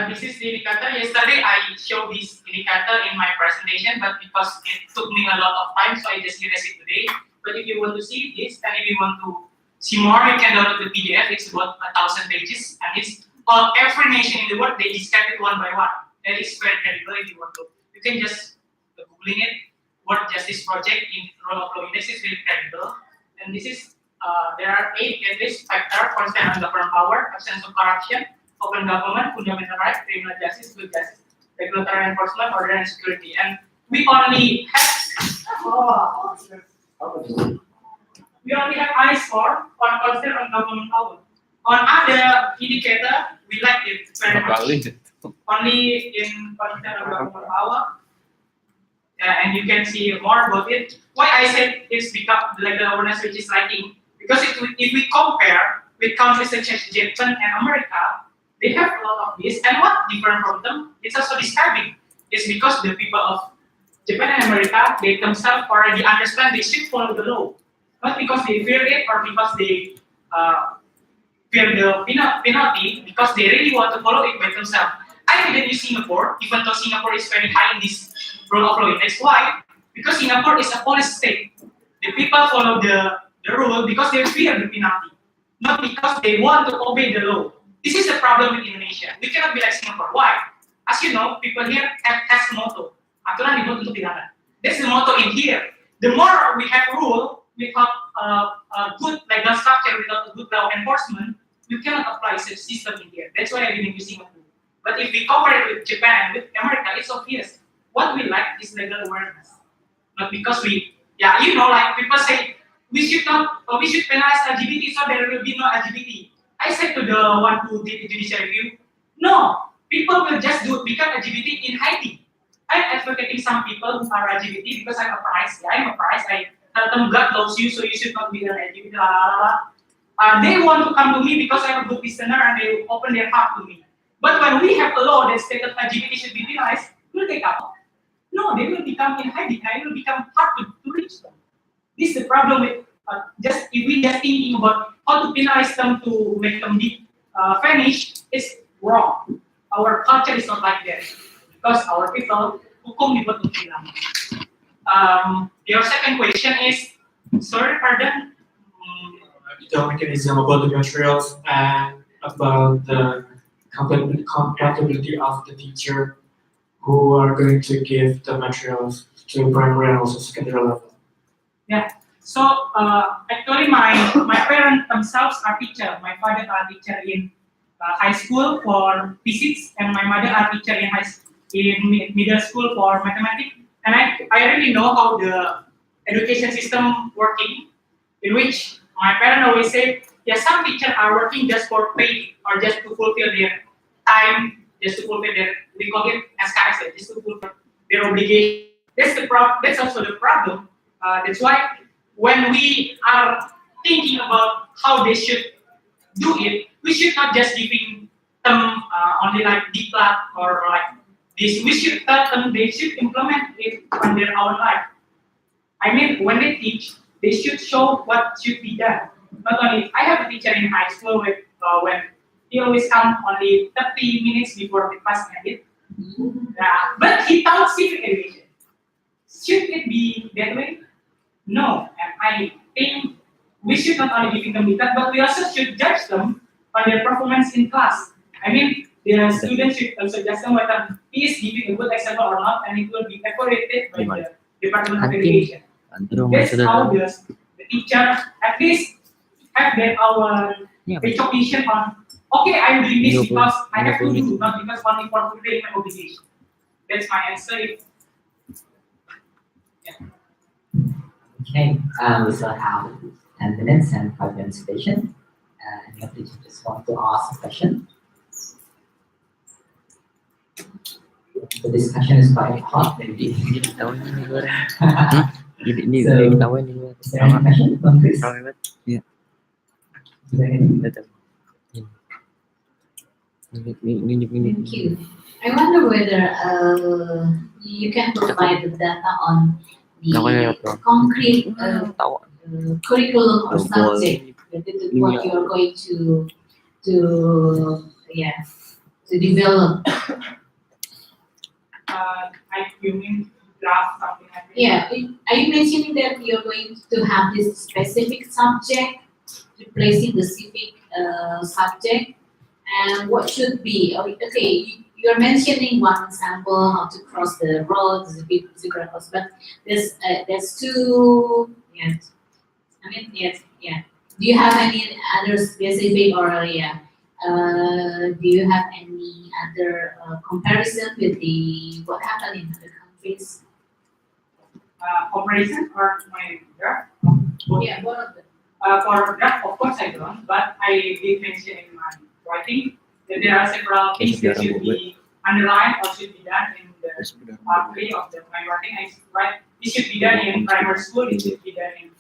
This is the indicator. Yesterday I showed this indicator in my presentation, but because it took me a lot of time, so I just erased it today. But if you want to see this, and if you want to see more, you can download the PDF. It's about 1,000 pages, and it's all every nation in the world. They describe it one by one. That is very credible. If you want to, you can just googling it. World Justice Project in Rule of Law Index is very credible, and this is there are 8 at least factors: constant and government power, absence of corruption, open government, fundamental rights, criminal justice, good justice, regulatory enforcement, order and security. And we only have eyes for on constant and government power. On other indicator, we like it very much. Only in constant and government power. And you can see more about it. Why I said it's become like the awareness which is lacking, because if we compare with countries such as Japan and America, they have a lot of this. And what different from them? It's also describing. It's because the people of Japan and America, they themselves already understand they should follow the law, not because they fear it or because they fear the penalty, because they really want to follow it by themselves. I didn't use Singapore, even though Singapore is very high in this rule of law index. Why? Because Singapore is a police state. The people follow the rule because they fear the penalty, not because they want to obey the law. This is the problem with Indonesia. We cannot be like Singapore. Why? As you know, people here has a motto. Aturan dibuat untuk dilarang. That's the motto in here. The more we have rule, without a good legal structure, without a good law enforcement, we cannot apply such system in here. That's why I didn't use Singapore. But if we compare it with Japan, with America, it's obvious. What we like is legal awareness. Not because like people say, we should penalize LGBT so there will be no LGBT. I said to the one who did the judicial review, no, people will just become LGBT in hiding. I'm advocating some people who are LGBT because I'm a priest. Yeah, I'm a priest. I tell them God loves you, so you should not be an LGBT. They want to come to me because I'm a good listener and they open their heart to me. But when we have a law that states that LGBT should be penalized, will they come? No, they will become in hiding. It will become hard to reach them. This is the problem with if we just thinking about how to penalize them to make them vanish, it's wrong. Our culture is not like that because our people hukum dibuat untuk hilang. Your second question is, sorry, pardon. The mechanism about the materials and about the compatibility of the teacher who are going to give the materials to primary and also secondary level. Yeah. So actually, my parents themselves are teacher. My father are teacher in high school for physics, and my mother are teacher in middle school for mathematics. And I really know how the education system working, in which my parents always say, yeah, some teachers are working just for pay or just to fulfill their time, just to fulfill their, we call it SKS, just to fulfill their obligation. That's also the problem. That's why when we are thinking about how they should do it, we should not just giving them only like diklat or like this. We should tell them they should implement it on their own life. I mean, when they teach, they should show what should be done. Not only, I have a teacher in high school with, when he always come only 30 minutes before the class ended. But he taught civic education. Should it be that way? No, and I think we should not only giving them data, but we also should judge them on their performance in class. I mean, the students should also judge them whether he is giving a good example or not, and it will be evaluated by the Department of Education. That's how the teacher at least have their our recognition on, okay, I'm doing this because I have to do, not because only for fulfilling my obligation. That's my answer. Okay, we still have 10 minutes and 5 minutes station. Any of you just want to ask a question? The discussion is quite hot, maybe. Tahu ini goreng. Ini So, goreng tahu ini goreng. Is there any question from Chris? Ramai banget. Is there any? Betul. Ini. Thank you. I wonder whether you can provide the data on the concrete curriculum or subject related to what you are going to develop. You mean draft something like that? Yeah, are you mentioning that you're going to have this specific subject replacing the civic subject, and what should be? Okay, you're mentioning one example, how to cross the road, zebra cross, but there's two. Yes, I mean yes, yeah. Do you have any other specific or do you have any other comparison with the what happened in other countries? Comparison or my draft? Yeah, one of them. For draft, of course I don't, but I did mention in my writing that there are several things that should be underlined or should be done in the part 3 of my writing. I write it should be done in primary school, it should be done in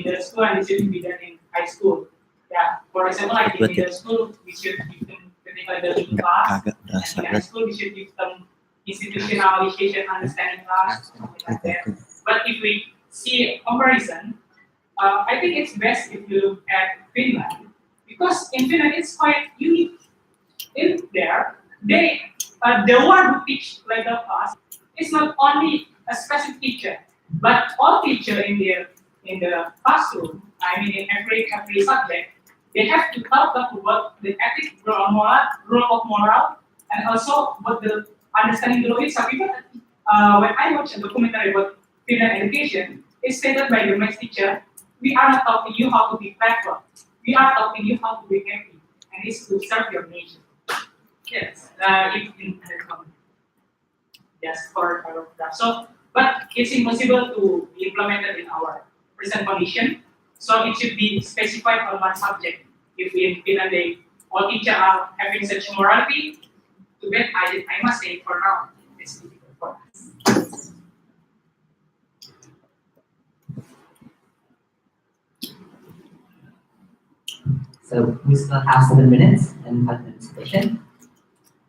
middle school, and it should be done in high school. Yeah, for example, like in middle school, we should give them critical learning class, and in high school, we should give them institutionalization, understanding class, something like that. But if we see a comparison, I think it's best if you look at Finland, because in Finland it's quite unique. In there, the one who teach like the class is not only a specific teacher, but all teacher in the classroom. I mean, in every subject, they have to talk about the ethics, rule of moral, and also what the understanding the law is. So even when I watch a documentary about Finland education, it's stated by the math teacher, we are not talking you how to be backward. We are talking you how to be happy, and it's to serve your nation. Yes, yes, for that. So, but it's impossible to be implemented in our present condition. So it should be specified on one subject. If in Finland all teachers are having such morality, to bet I must say for now it's difficult for us. So we still have 7 minutes and 5 minutes session.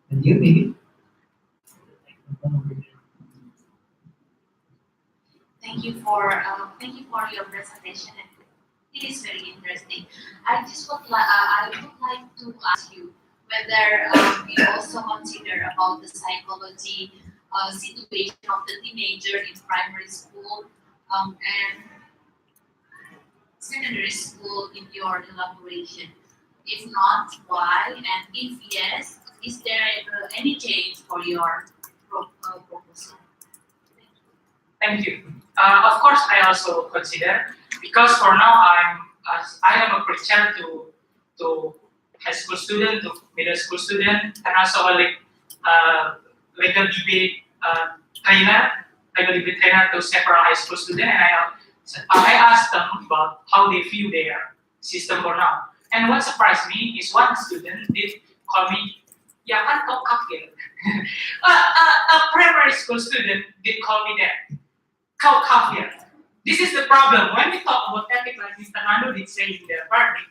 And you, maybe? Thank you for your presentation. It is very interesting. I would like to ask you whether you also consider about the psychology situation of the teenager in primary school and secondary school in your elaboration. If not, why? And if yes, is there any change for your proposal? Thank you. Of course, I also consider, because for now I am a preacher to high school student, to middle school student, and also a legal debate trainer to several high school students, and I asked them about how they view their system for now. And what surprised me is one student did call me, "Ya kan kau kafir." A primary school student did call me that. Kau kafir. This is the problem. When we talk about ethics, like Mr. Nando did say in their party,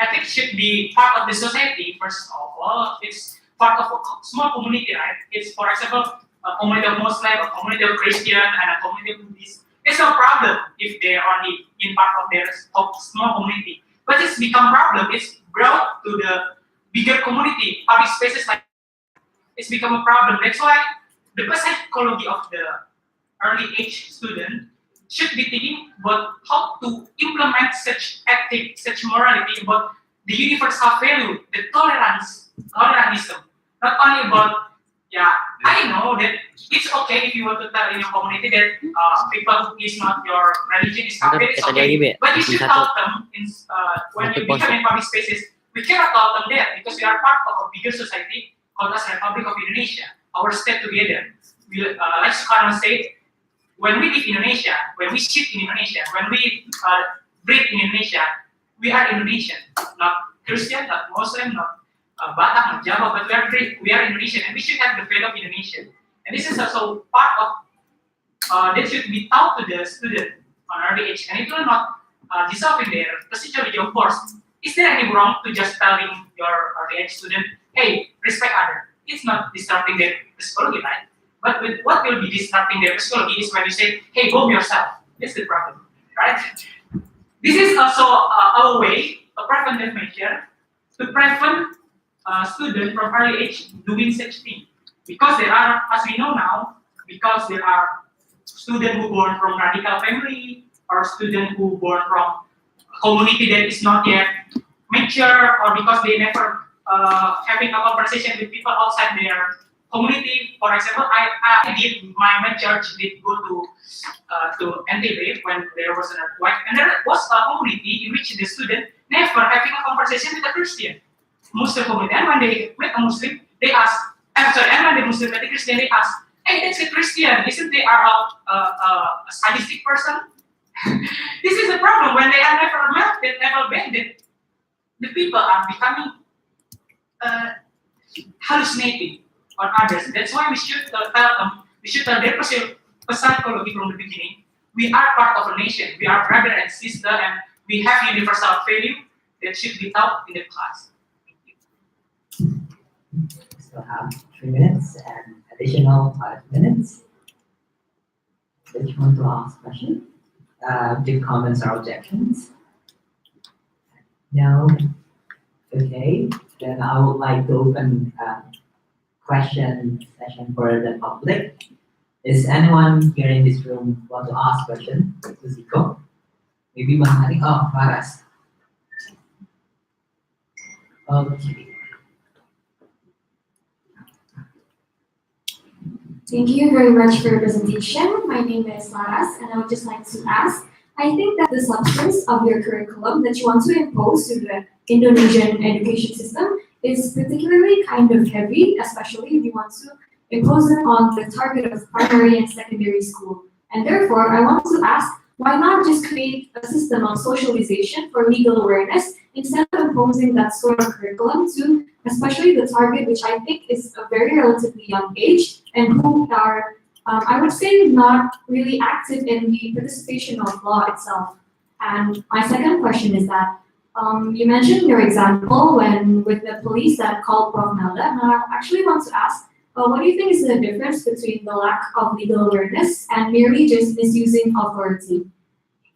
ethics should be part of the society, first of all. It's part of a small community, right? It's, for example, a community of Muslim, a community of Christian, and a community of Buddhist. It's no problem if they are only in part of their small community. But it's become problem. It's brought to the bigger community, public spaces like it's become a problem. That's why the psychology of the early age student should be thinking about how to implement such ethic, such morality about the universal value, the tolerantism. Not only about, yeah, I know that it's okay if you want to tell in your community that people who is not your religion is kafir, it's Kita jadi okay. be. But you should tell them in, when you become in public spaces, we cannot tell them there because we are part of a bigger society called as Republic of Indonesia, our state together. We, like Soekarno said, when we live in Indonesia, when we sit in Indonesia, when we breathe in Indonesia, we are Indonesian, not Christian, not Muslim, not Batak, not Java, but we are Indonesian, and we should have the faith of Indonesian. And this is also part of that should be taught to the student on early age, and it will not dissolve in their procedure. Of course, is there any wrong to just telling your early age student, hey, respect other? It's not disrupting their psychology, right? But what will be disrupting their psychology is when you say, hey, bomb yourself. That's the problem, right? This is also our way, a preventive measure, to prevent students from early age doing such thing. Because there are, as we know now, because there are students who born from radical family, or students who born from a community that is not yet mature, or because they never having a conversation with people outside their community. For example, I did my church did go to NTB when there was an earthquake, and there was a community in which the student never having a conversation with a Christian Muslim community. And when they met a Muslim, they ask, and when the Muslim met a Christian, they ask, hey, that's a Christian, isn't they are a sadistic person? This is a problem when they are never melted, never bended. The people are becoming hallucinating on others. That's why we should tell them, we should tell their psychology from the beginning. We are part of a nation. We are brother and sister, and we have universal value that should be taught in the class. Still have 3 minutes and additional 5 minutes. Which one to ask question? Give comments or objections? No? Okay, then I would like to open question session for the public. Is anyone here in this room want to ask question to Zico? Maybe Bang Hari? Oh, Faras. Okay. Thank you very much for your presentation. My name is Laras, and I would just like to ask, I think that the substance of your curriculum that you want to impose to the Indonesian education system is particularly kind of heavy, especially if you want to impose it on the target of primary and secondary school. And therefore, I want to ask, why not just create a system of socialization for legal awareness instead of imposing that sort of curriculum to especially the target, which I think is a very relatively young age and who are, I would say, not really active in the participation of law itself. And my second question is that you mentioned your example when with the police that called Prof. Melda, and I actually want to ask, what do you think is the difference between the lack of legal awareness and merely just misusing authority?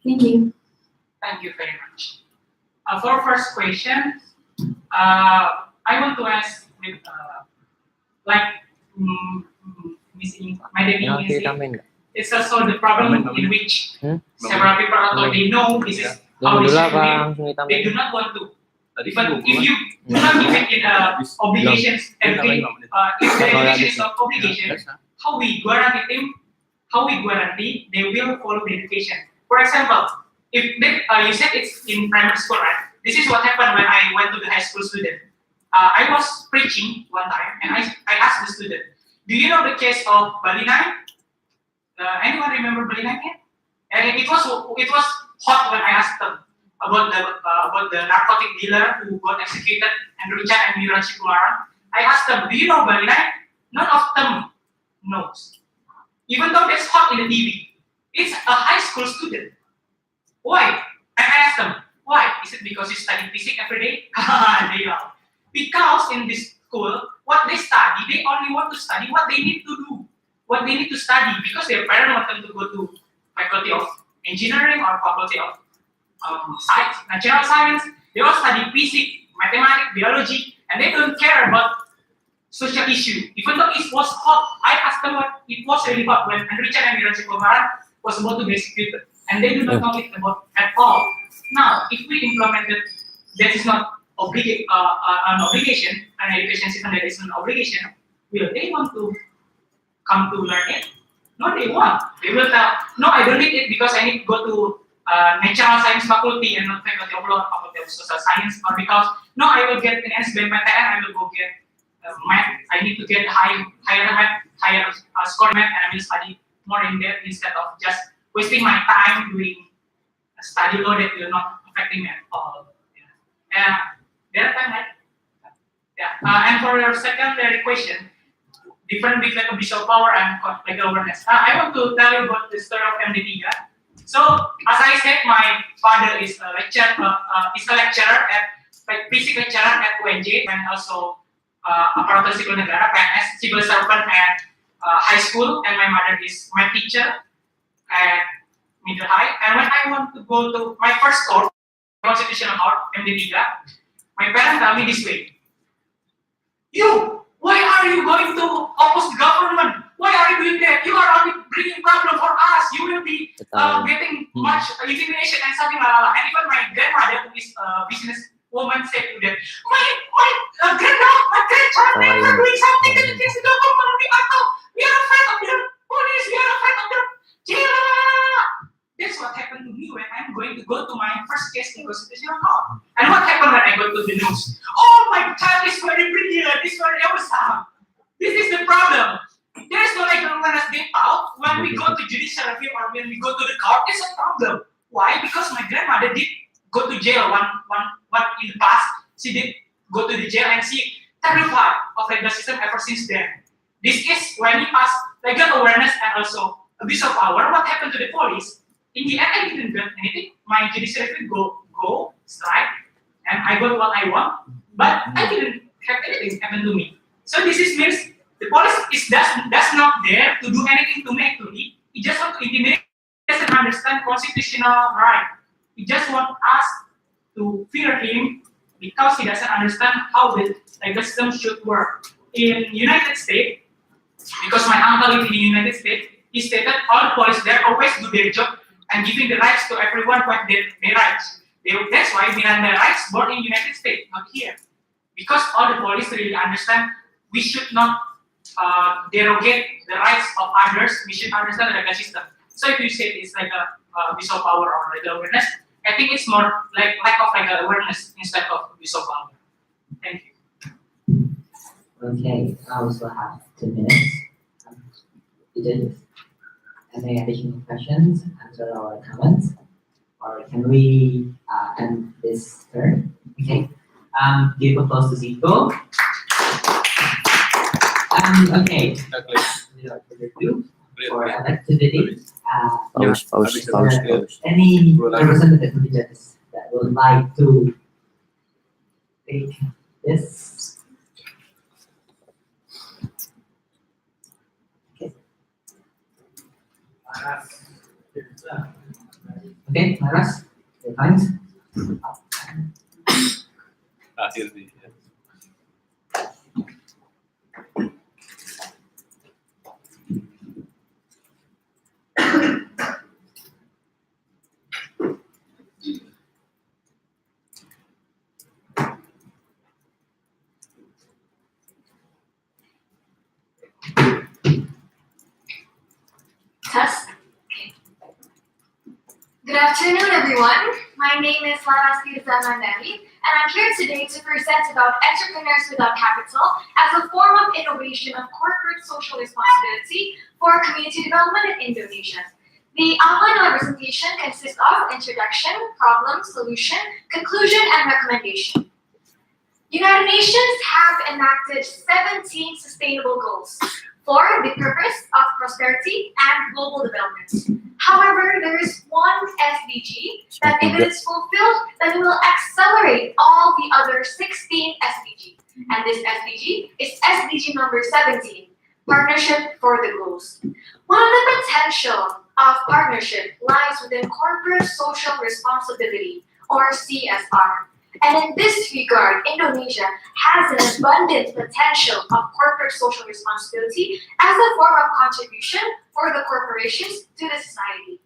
Thank you. Thank you very much. For first question, I want to ask, like, my name it's also the problem in which several people already know this is how they should live. They do not want to. Even if you do not give it in obligations, every if the education is not obligation, how we guarantee them? How we guarantee they will follow the education? For example, if they, you said it's in primary school, right? This is what happened when I went to the high school student. I was preaching one time, and I asked the student, "Do you know the case of Bali 9? Anyone remember Bali 9 yet?" And it was hot when I asked them about the narcotic dealer who got executed, and Richard and Miran Shikumaran. I asked them, "Do you know Bali 9? None of them knows, even though it's hot in the TV. It's a high school student. Why? I asked them, why? Is it because you study physics every day? They know. Because in this school, what they study, they only want to study what they need to do, what they need to study, because their parents want them to go to faculty of engineering or faculty of science, natural science. They all study physics, mathematics, biology, and they don't care about social issue. Even though it was hot, I asked them what it was really hot when Richard and Miran Shikumaran possible to be executed, and they do not know it about at all. Now, if we implemented that is not an obligation, an education system that is an obligation, will they want to come to learn it? No, they won't. They will tell, no, I don't need it because I need to go to natural science faculty and not faculty of law, faculty of social science, or because, no, I will get an SBMPTN, I will go get math, I need to get higher score math, and I will study more in depth instead of just wasting my time doing a study load that will not affect me at all. Yeah. There time, right? Yeah. And for your secondary question, different between visual power and legal awareness. I want to tell you about the story of MD3. So, as I said, my father is a lecturer, at basic lecturer at UNJ, and also aparatur sipil negara, PNS, civil servant at high school, and my mother is my teacher at middle high. And when I want to go to my first course, constitutional court, MD3, my parents tell me this way: why are you going to oppose the government? Why are you doing that? You are only bringing problem for us. You will be getting much elimination and something like that. And even my grandmother, who is a business woman, said to them, my grandchild never doing something that against the government. We are afraid of the police. We are afraid of the jail. That's what happened to me when I'm going to go to my first case in constitutional court. And what happened when I go to the news? Oh, my child is very brilliant. This very awesome. This is the problem. There is no legal awareness being out when we go to judicial review or when we go to the court. It's a problem. Why? Because my grandmother did go to jail one in the past. She did go to the jail and she terrified of legal system ever since then. This is when we pass legal awareness and also abuse of power. What happened to the police? In the end, I didn't get anything. My judicial review go strike, and I got what I want, but I didn't have anything happen to me. So this means the police is does not there to do anything to me actually. It just want to intimidate. It doesn't understand constitutional right. It just want us to fear him because he doesn't understand how the legal system should work. In United States, because my uncle lived in the United States, he stated all police there always do their job and giving the rights to everyone what their rights. That's why Miranda rights born in United States, not here. Because all the police really understand we should not derogate the rights of others, we should understand the legal system. So if you say it's like a visual power or legal awareness, I think it's more like lack of legal awareness instead of visual power. Thank you. Okay, I also have 2 minutes. Any additional questions, answer or comments? Or can we end this turn? Okay. Give applause to Zico. Okay. Without further ado, for activity, any representative of the judges that would like to take this? Okay, Maras, your times. Akhir nih. Test. Okay. Good afternoon, everyone. My name is Laras Mandani, and I'm here today to present about entrepreneurs without capital as a form of innovation of corporate social responsibility for community development in Indonesia. The outline of our presentation consists of introduction, problem, solution, conclusion, and recommendation. United Nations have enacted 17 sustainable goals for the purpose of prosperity and global development. However, there is one SDG that if it is fulfilled, then it will accelerate all the other 16 SDG. And this SDG is SDG number 17, Partnership for the Goals. One of the potential of partnership lies within corporate social responsibility, or CSR. And in this regard, Indonesia has an abundant potential of corporate social responsibility as a form of contribution for the corporations to the society.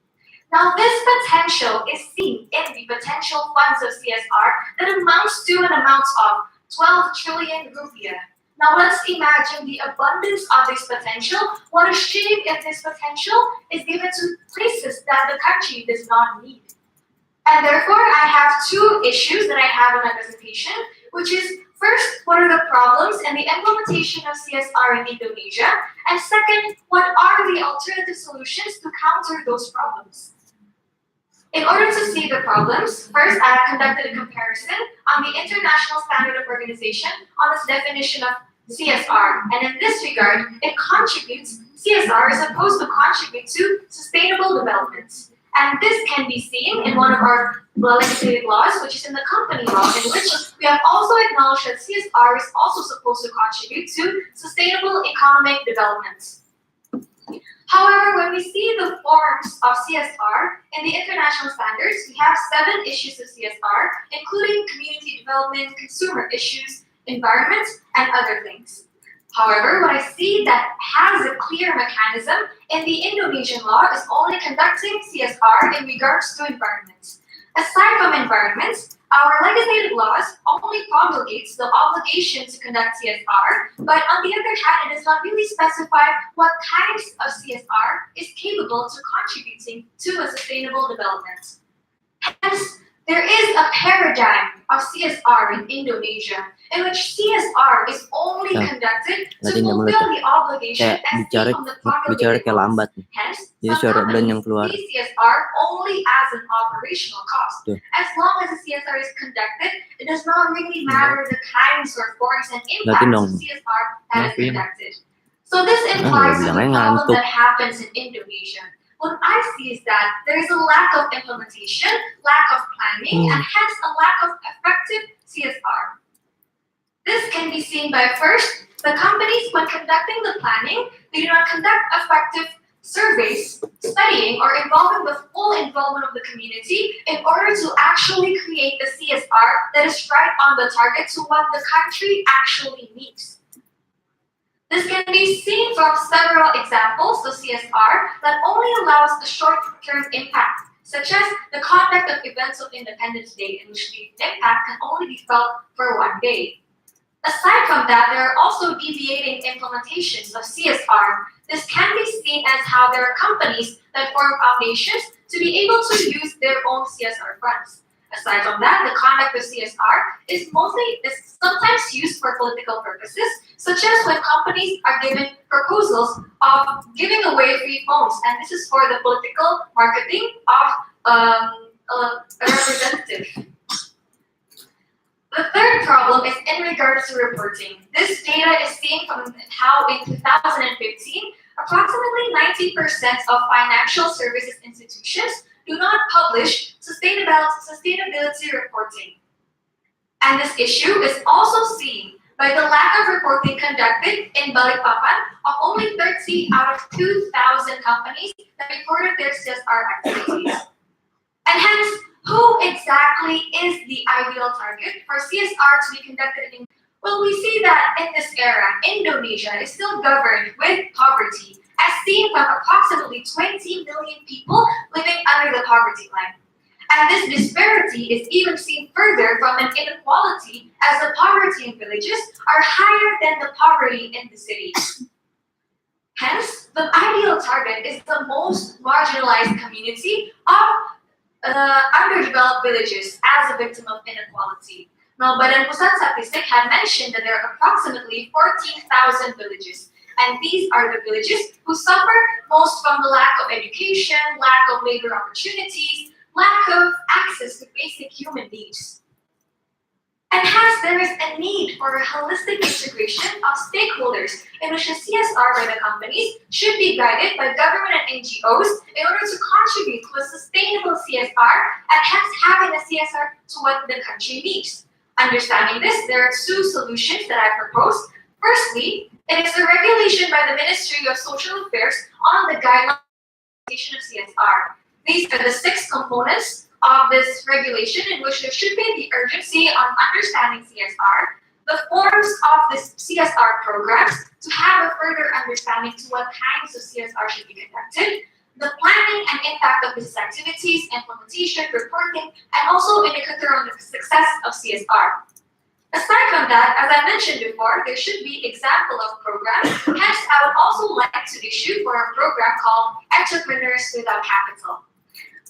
Now, this potential is seen in the potential funds of CSR that amounts to an amount of 12 trillion rupiah. Now, let's imagine the abundance of this potential. What a shame if this potential is given to places that the country does not need. And therefore, I have two issues that I have in my presentation, which is first, what are the problems and the implementation of CSR in Indonesia? And second, what are the alternative solutions to counter those problems? In order to see the problems, first I have conducted a comparison on the International Standard of Organization on its definition of CSR. And in this regard, it contributes, CSR is supposed to contribute to sustainable development. And this can be seen in one of our legislative laws, which is in the company law, in which we have also acknowledged that CSR is also supposed to contribute to sustainable economic development. However, when we see the forms of CSR in the international standards, we have 7 issues of CSR, including community development, consumer issues, environment, and other things. However, what I see that has a clear mechanism in the Indonesian law is only conducting CSR in regards to environment. Aside from environment, our legislative laws only promulgates the obligation to conduct CSR, but on the other hand, it does not really specify what kinds of CSR is capable to contributing to a sustainable development. Hence, there is a paradigm of CSR in Indonesia, in which CSR is only conducted to fulfill the obligation as seen on the promulgated laws. Hence, sometimes we see CSR only as an operational cost. As long as the CSR is conducted, it does not really matter the kinds or forms and impacts of CSR that is conducted. So this implies the problem that happens in Indonesia. What I see is that there is a lack of implementation, lack of planning, and hence a lack of effective CSR. This can be seen by first, the companies when conducting the planning, they do not conduct effective surveys, studying, or involving the full involvement of the community in order to actually create the CSR that is right on the target to what the country actually needs. This can be seen from several examples of CSR that only allows a short-term impact, such as the conduct of events of Independence Day, in which the impact can only be felt for one day. Aside from that, there are also deviating implementations of CSR. This can be seen as how there are companies that form foundations to be able to use their own CSR funds. Aside from that, the conduct of CSR is sometimes used for political purposes, such as when companies are given proposals of giving away free phones, and this is for the political marketing of a representative. The third problem is in regards to reporting. This data is seen from how in 2015, approximately 90% of financial services institutions do not publish sustainability reporting. And this issue is also seen by the lack of reporting conducted in Balikpapan of only 30 out of 2,000 companies that reported their CSR activities. And hence, who exactly is the ideal target for CSR to be conducted in? Well, we see that in this era, Indonesia is still governed with poverty, as seen from approximately 20 million people living under the poverty line. And this disparity is even seen further from an inequality, as the poverty in villages are higher than the poverty in the cities. Hence, the ideal target is the most marginalized community of underdeveloped villages as a victim of inequality. Now, Badan Pusat Statistik had mentioned that there are approximately 14,000 villages. And these are the villages who suffer most from the lack of education, lack of labor opportunities, lack of access to basic human needs. And hence, there is a need for a holistic integration of stakeholders in which the CSR by the companies should be guided by government and NGOs in order to contribute to a sustainable CSR and hence having a CSR to what the country needs. Understanding this, there are 2 solutions that I propose. Firstly, it is a regulation by the Ministry of Social Affairs on the guidelines of CSR. These are the 6 components of this regulation in which there should be the urgency on understanding CSR, the forms of this CSR programs to have a further understanding to what kinds of CSR should be conducted, the planning and impact of business activities, implementation, reporting, and also indicator on the success of CSR. Aside from that, as I mentioned before, there should be example of programs. Hence, I would also like to issue for a program called Entrepreneurs Without Capital.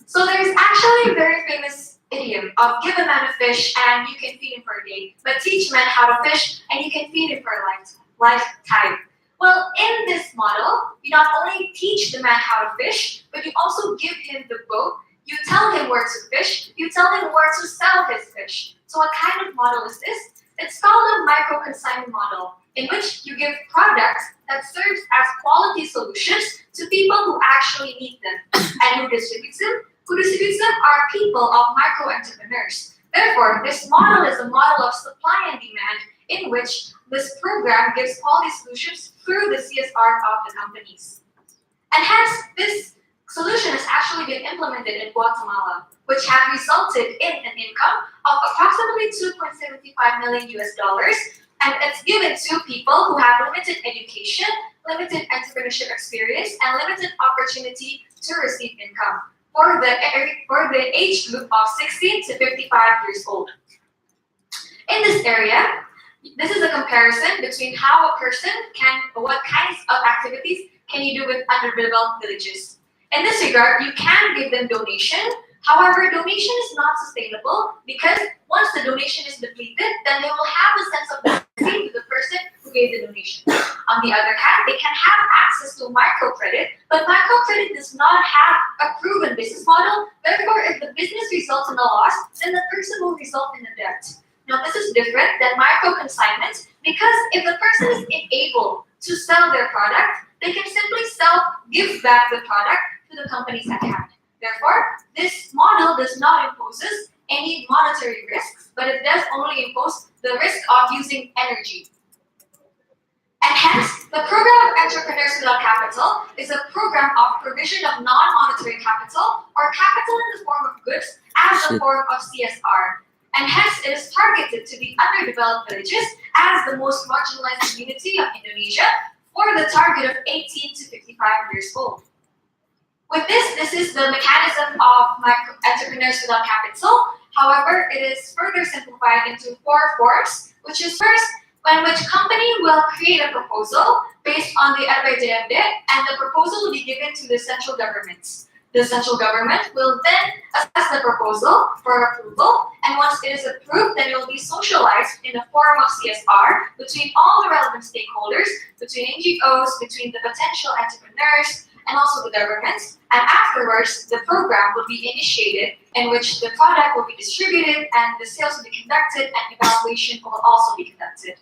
So there's actually a very famous idiom of give a man a fish and you can feed him for a day, but teach men how to fish and you can feed him for a lifetime. Well, in this model, you not only teach the man how to fish, but you also give him the boat. You tell him where to fish. You tell him where to sell his fish. So what kind of model is this? It's called a micro-consignment model, in which you give products that serves as quality solutions to people who actually need them. And who distributes them? Who distributes them are people of micro-entrepreneurs. Therefore, this model is a model of supply and demand in which this program gives quality solutions through the CSR of the companies. And hence, this solution has actually been implemented in Guatemala, which have resulted in an income of approximately 2.75 million US dollars, and it's given to people who have limited education, limited entrepreneurship experience, and limited opportunity to receive income for the age group of 16 to 55 years old. In this area, this is a comparison between how a person what kinds of activities can you do with underdeveloped villages. In this regard, you can give them donation. However, donation is not sustainable because once the donation is depleted, then they will have a sense of loyalty to the person who gave the donation. On the other hand, they can have access to microcredit, but microcredit does not have a proven business model. Therefore, if the business results in a loss, then the person will result in a debt. Now, this is different than micro-consignment because if the person is unable to sell their product, they can simply give back the product to the companies at hand. Therefore, this model does not impose any monetary risks, but it does only impose the risk of using energy. And hence, the program of Entrepreneurs Without Capital is a program of provision of non-monetary capital or capital in the form of goods as a form of CSR. And hence, it is targeted to the underdeveloped villages as the most marginalized community of Indonesia for the target of 18 to 55 years old. With this is the mechanism of Entrepreneurs Without Capital. However, it is further simplified into 4 forms, which is first, when which company will create a proposal based on the RPJMD, and the proposal will be given to the central government. The central government will then assess the proposal for approval, and once it is approved, then it will be socialized in the form of CSR between all the relevant stakeholders, between NGOs, between the potential entrepreneurs, and also the government. And afterwards, the program will be initiated in which the product will be distributed and the sales will be conducted and evaluation will also be conducted.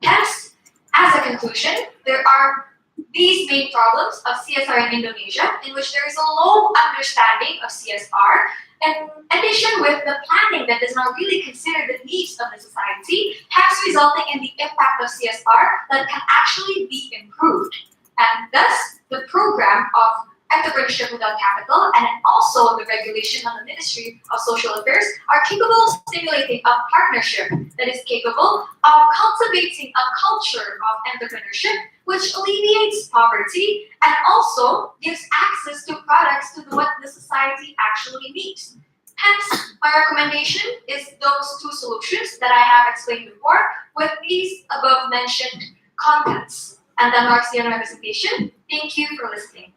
Hence, as a conclusion, there are these main problems of CSR in Indonesia, in which there is a low understanding of CSR, in addition with the planning that does not really consider the needs of the society, has resulting in the impact of CSR that can actually be improved. And thus, the program of Entrepreneurship Without Capital and also the regulation of the Ministry of Social Affairs are capable of stimulating a partnership that is capable of cultivating a culture of entrepreneurship which alleviates poverty and also gives access to products to what the society actually needs. Hence, my recommendation is those 2 solutions that I have explained before with these above mentioned contents. And that marks the end of my presentation. Thank you for listening.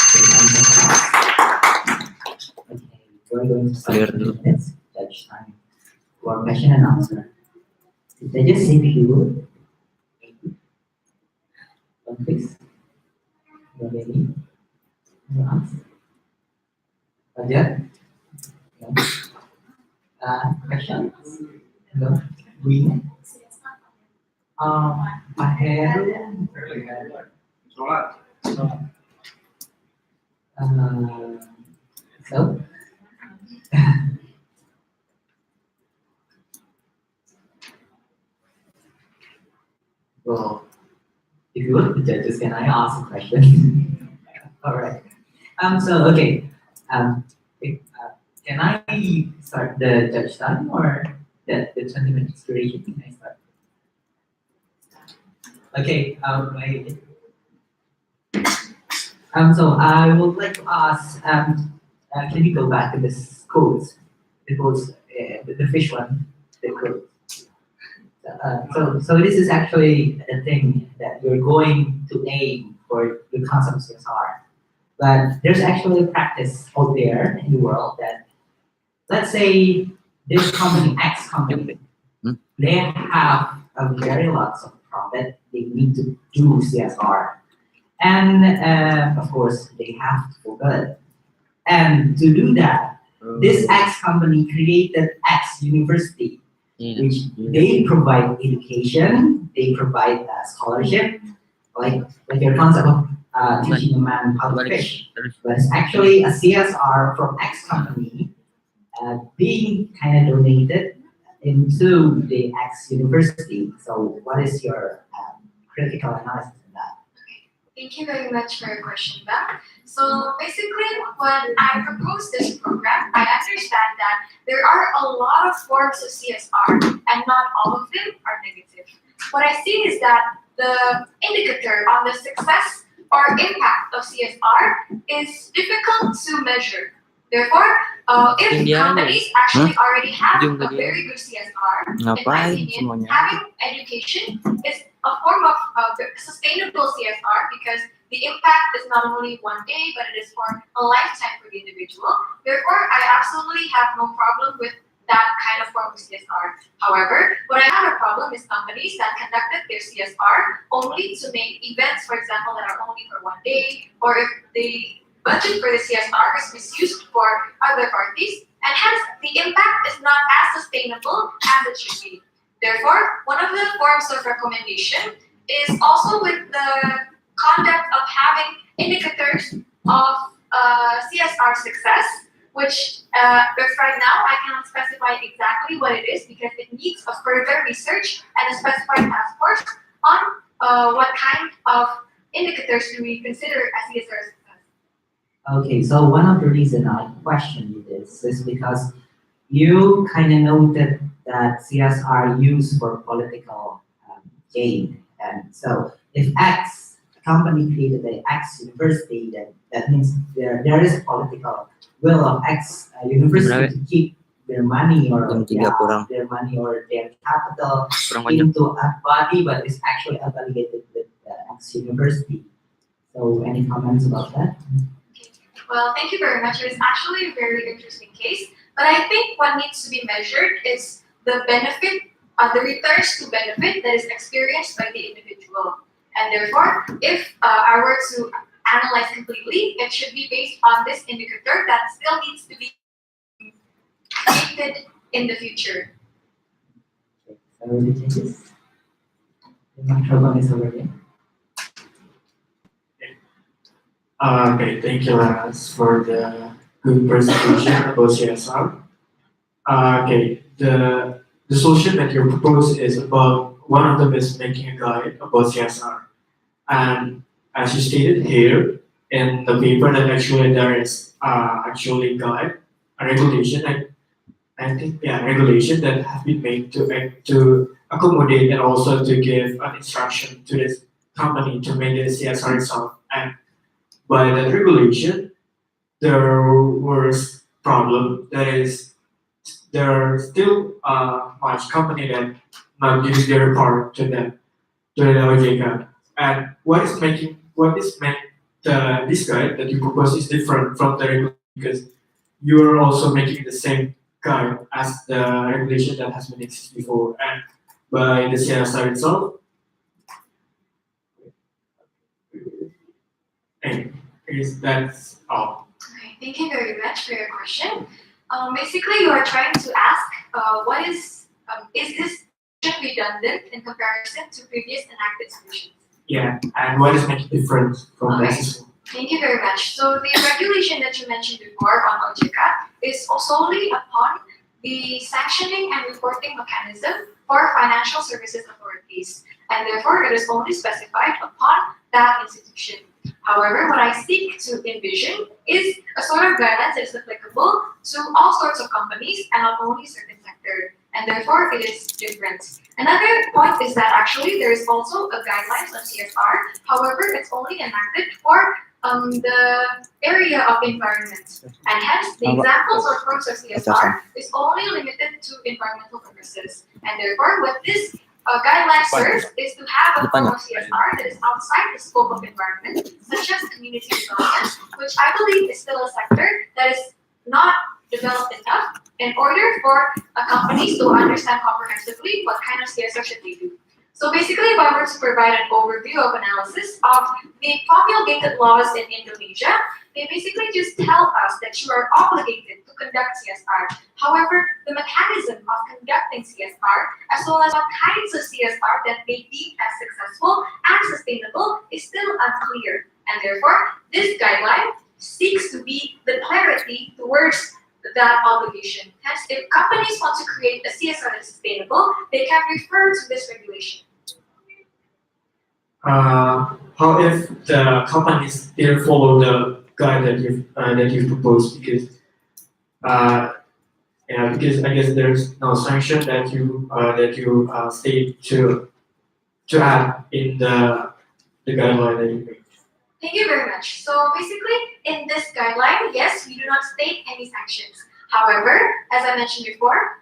Okay, we're going to start 2 minutes, judge time for question and answer. Did I just say you? Please. Any? You ask? Roger? Questions? Hello? Green? Ahead? So? Well, if you want the judges, can I ask a question? All right. Okay. Can I start the judge time or the 20 minutes duration? Can I start? Okay. So I would like to ask, can you go back to this quote? The quotes, the fish one, the quote. So this is actually the thing that you're going to aim for the concept of CSR. But there's actually a practice out there in the world that, let's say, this company, X company, they have a very lots of profit. They need to do CSR, and of course, they have to fulfill it. And to do that, this X company created X university, which they provide education, they provide scholarship, like your concept of teaching a man how to fish. But it's actually a CSR from X company being kind of donated into the X university. So what is your critical analysis on that? Thank you very much for your question, Beth. So basically, when I propose this program, I understand that there are a lot of forms of CSR, and not all of them are negative. What I see is that the indicator on the success or impact of CSR is difficult to measure. Therefore, if companies actually already have a very good CSR, in my Ngapain opinion, semuanya? having education is a form of sustainable CSR because the impact is not only one day, but it is for a lifetime for the individual. Therefore, I absolutely have no problem with that kind of form of CSR. However, what I have a problem is companies that conducted their CSR only to make events, for example, that are only for one day, or if the budget for the CSR is misused for other parties, and hence the impact is not as sustainable as it should be. Therefore, one of the forms of recommendation is also with the conduct of having indicators of CSR success, which if right now I cannot specify exactly what it is because it needs a further research and a specified task force on what kind of indicators do we consider as CSR success. Okay, so one of the reason I question you this is because you kind of noted that CSR used for political gain. And so if X company created the X university, then that means there is political will of X university to keep their money or their money or their capital into a body, but it's actually affiliated with the X university. So any comments about that? Well, thank you very much. It is actually a very interesting case, but I think what needs to be measured is the benefit, the returns to benefit that is experienced by the individual. And therefore, if I were to analyze completely, it should be based on this indicator that still needs to be created in the future. So the changes? The microphone is over here. Okay, thank you, Lance, for the good presentation about CSR. Okay, the solution that you propose is about one of them is making a guide about CSR. And as you stated here in the paper, that actually there is actually guide, a regulation, I think, yeah, regulation that has been made to accommodate and also to give an instruction to this company to make the CSR itself. And by that regulation, there was problem that is there are still much company that not giving their part to the OJK. And what is making this guide that you propose is different from the regulation because you are also making the same guide as the regulation that has been existed before. And by the CSR itself, and that's all. Okay, thank you very much for your question. Basically, you are trying to ask what is this redundant in comparison to previous enacted solutions? Yeah, and what is making it different from the Okay. system? Thank you very much. So the regulation that you mentioned before on OJK is solely upon the sanctioning and reporting mechanism for financial services authorities, and therefore it is only specified upon that institution. However, what I seek to envision is a sort of guidelines that is applicable to all sorts of companies and not only certain sector, and therefore it is different. Another point is that actually there is also a guidelines on CSR. However, it's only enacted for the area of environment. And hence, the examples or forms of CSR is only limited to environmental purposes. And therefore, what this guideline serves is to have a form of CSR that is outside the scope of environment, such as community development, which I believe is still a sector that is not developed enough in order for companies to understand comprehensively what kind of CSR should they do. So basically, if I were to provide an overview of analysis of the promulgated laws in Indonesia, they basically just tell us that you are obligated to conduct CSR. However, the mechanism of conducting CSR, as well as what kinds of CSR that may be as successful and sustainable, is still unclear. And therefore, this guideline seeks to be the clarity towards that obligation. Hence, if companies want to create a CSR that is sustainable, they can refer to this regulation. How if the companies didn't follow the guide that you've proposed? Because because I guess there's no sanction that you state to add in the guideline that you made. Thank you very much. So basically, in this guideline, yes, we do not state any sanctions. However, as I mentioned before,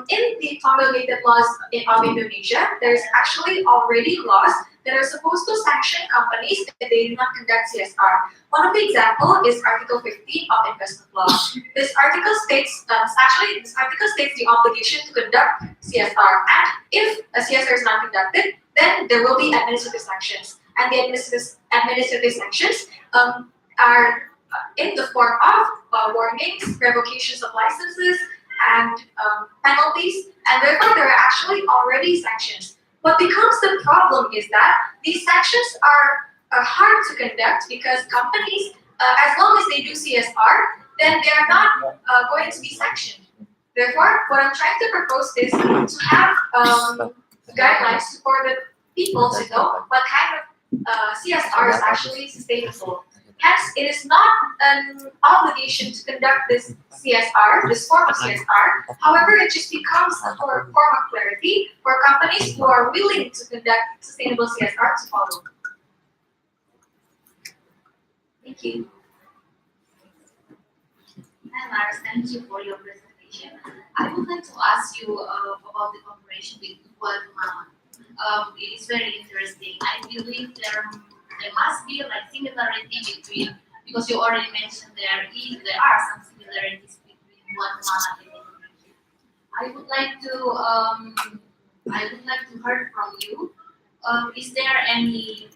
in the promulgated laws of Indonesia, there's actually already laws that are supposed to sanction companies if they do not conduct CSR. One of the examples is Article 15 of Investment Law. This article states the obligation to conduct CSR, and if a CSR is not conducted, then there will be administrative sanctions. And the administrative sanctions are in the form of warnings, revocations of licenses, and penalties, and therefore there are actually already sanctions. What becomes the problem is that these sanctions are hard to conduct because companies, as long as they do CSR, then they are not going to be sanctioned. Therefore, what I'm trying to propose is to have guidelines for the people to know what kind of CSR is actually sustainable. Hence, it is not an obligation to conduct this CSR, this form of CSR. However, it just becomes a form of clarity for companies who are willing to conduct sustainable CSR to follow. Thank you. Hi, Lars. Thank you for your presentation. I would like to ask you about the cooperation with Guatemala. It is very interesting. I believe there must be like similarity between, because you already mentioned there are some similarities between Guatemala and Indonesia. I would like to hear from you. Is there any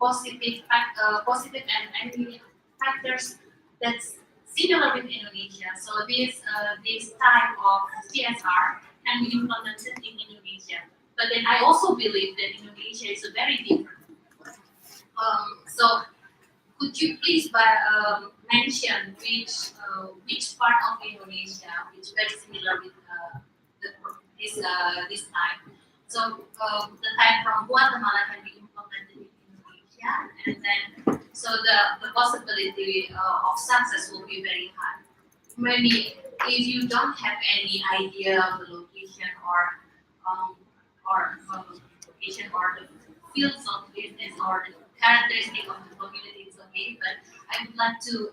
positive and any factors that's similar with Indonesia? So this type of CSR can be implemented in Indonesia. But then I also believe that Indonesia is a very different. So could you please mention which part of Indonesia which is very similar with this type? So the type from Guatemala can be implemented in Indonesia, and then so the possibility of success will be very high. Maybe if you don't have any idea of the location or location or the fields of business or the characteristic of the community, it's okay. But I would like to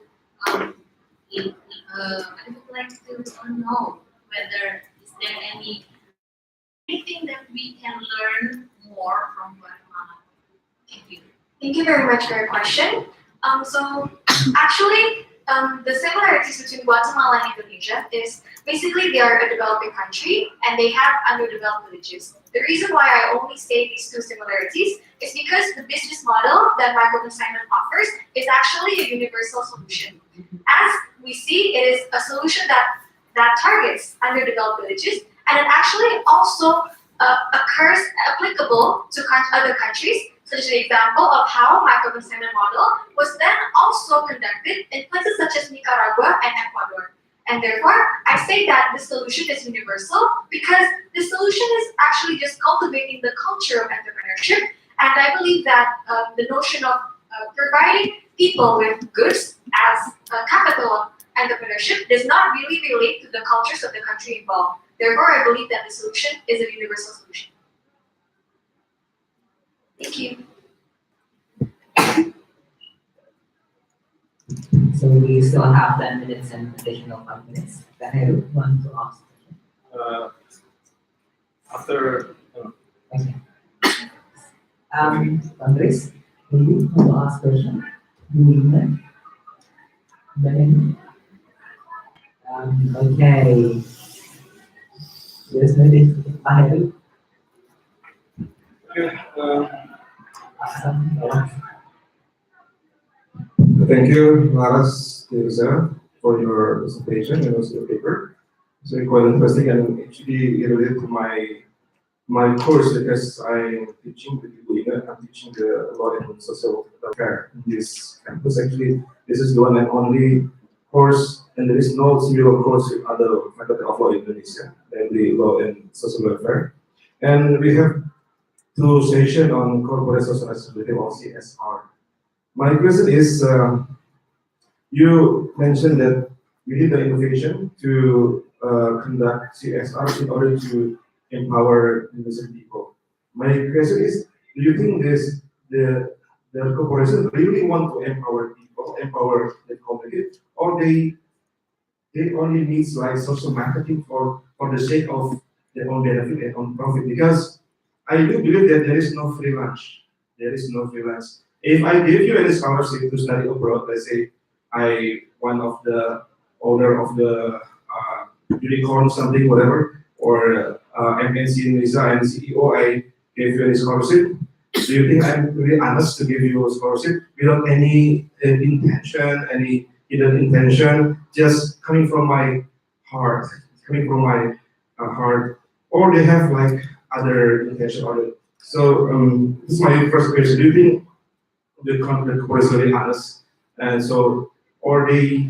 know whether is there anything that we can learn more from Guatemala. Thank you. Thank you very much for your question. So actually, the similarities between Guatemala and Indonesia is basically they are a developing country and they have underdeveloped villages. The reason why I only state these two similarities is because the business model that microconsignment offers is actually a universal solution. As we see, it is a solution that targets underdeveloped villages, and it actually also occurs applicable to other countries, such as the example of how microconsignment model was then also conducted in places such as Nicaragua and Ecuador. And therefore, I say that the solution is universal because the solution is actually just cultivating the culture of entrepreneurship. And I believe that the notion of providing people with goods as capital of entrepreneurship does not really relate to the cultures of the country involved. Therefore, I believe that the solution is a universal solution. Thank you. So we still have 10 minutes and additional 5 minutes. Then I want to ask. After Okay. Andres, do you want to ask question? Then, okay. Yes, maybe I thank you, Laras Tirza, for your presentation and also your paper. It's very quite interesting and actually related to my course because I'm teaching the people here, I'm teaching the law and social affair in this campus. Actually, this is the one and only course, and there is no similar course in other faculty of law in Indonesia, namely law and social welfare. And we have two sessions on corporate social responsibility or CSR. My question is, you mentioned that you need the innovation to conduct CSR in order to empower innocent people. My question is, do you think the corporation really want to empower people, empower the community, or they only needs like social marketing for the sake of their own benefit and own profit? Because I do believe that there is no free lunch. There is no free lunch. If I give you any scholarship to study abroad, let's say I one of the owner of the unicorn something whatever or MNC in Indonesia and CEO, I gave you any scholarship. Do you think I'm really honest to give you a scholarship without any intention, any hidden intention, just coming from my heart, coming from my heart, or they have like other intention on it? So this is my first question. Do you think the corporate is really honest, and so or they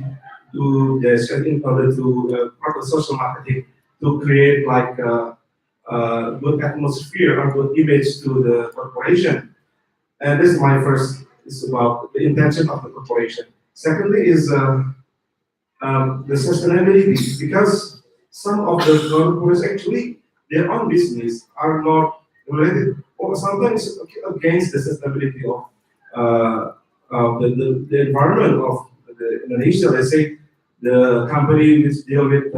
do the setting order to proper social marketing to create like a good atmosphere or good image to the corporation? And this is my first. Is about the intention of the corporation. Secondly is the sustainability, because some of the corporates actually their own business are not related or sometimes against the sustainability of the environment of the Indonesia. Let's say the company which deal with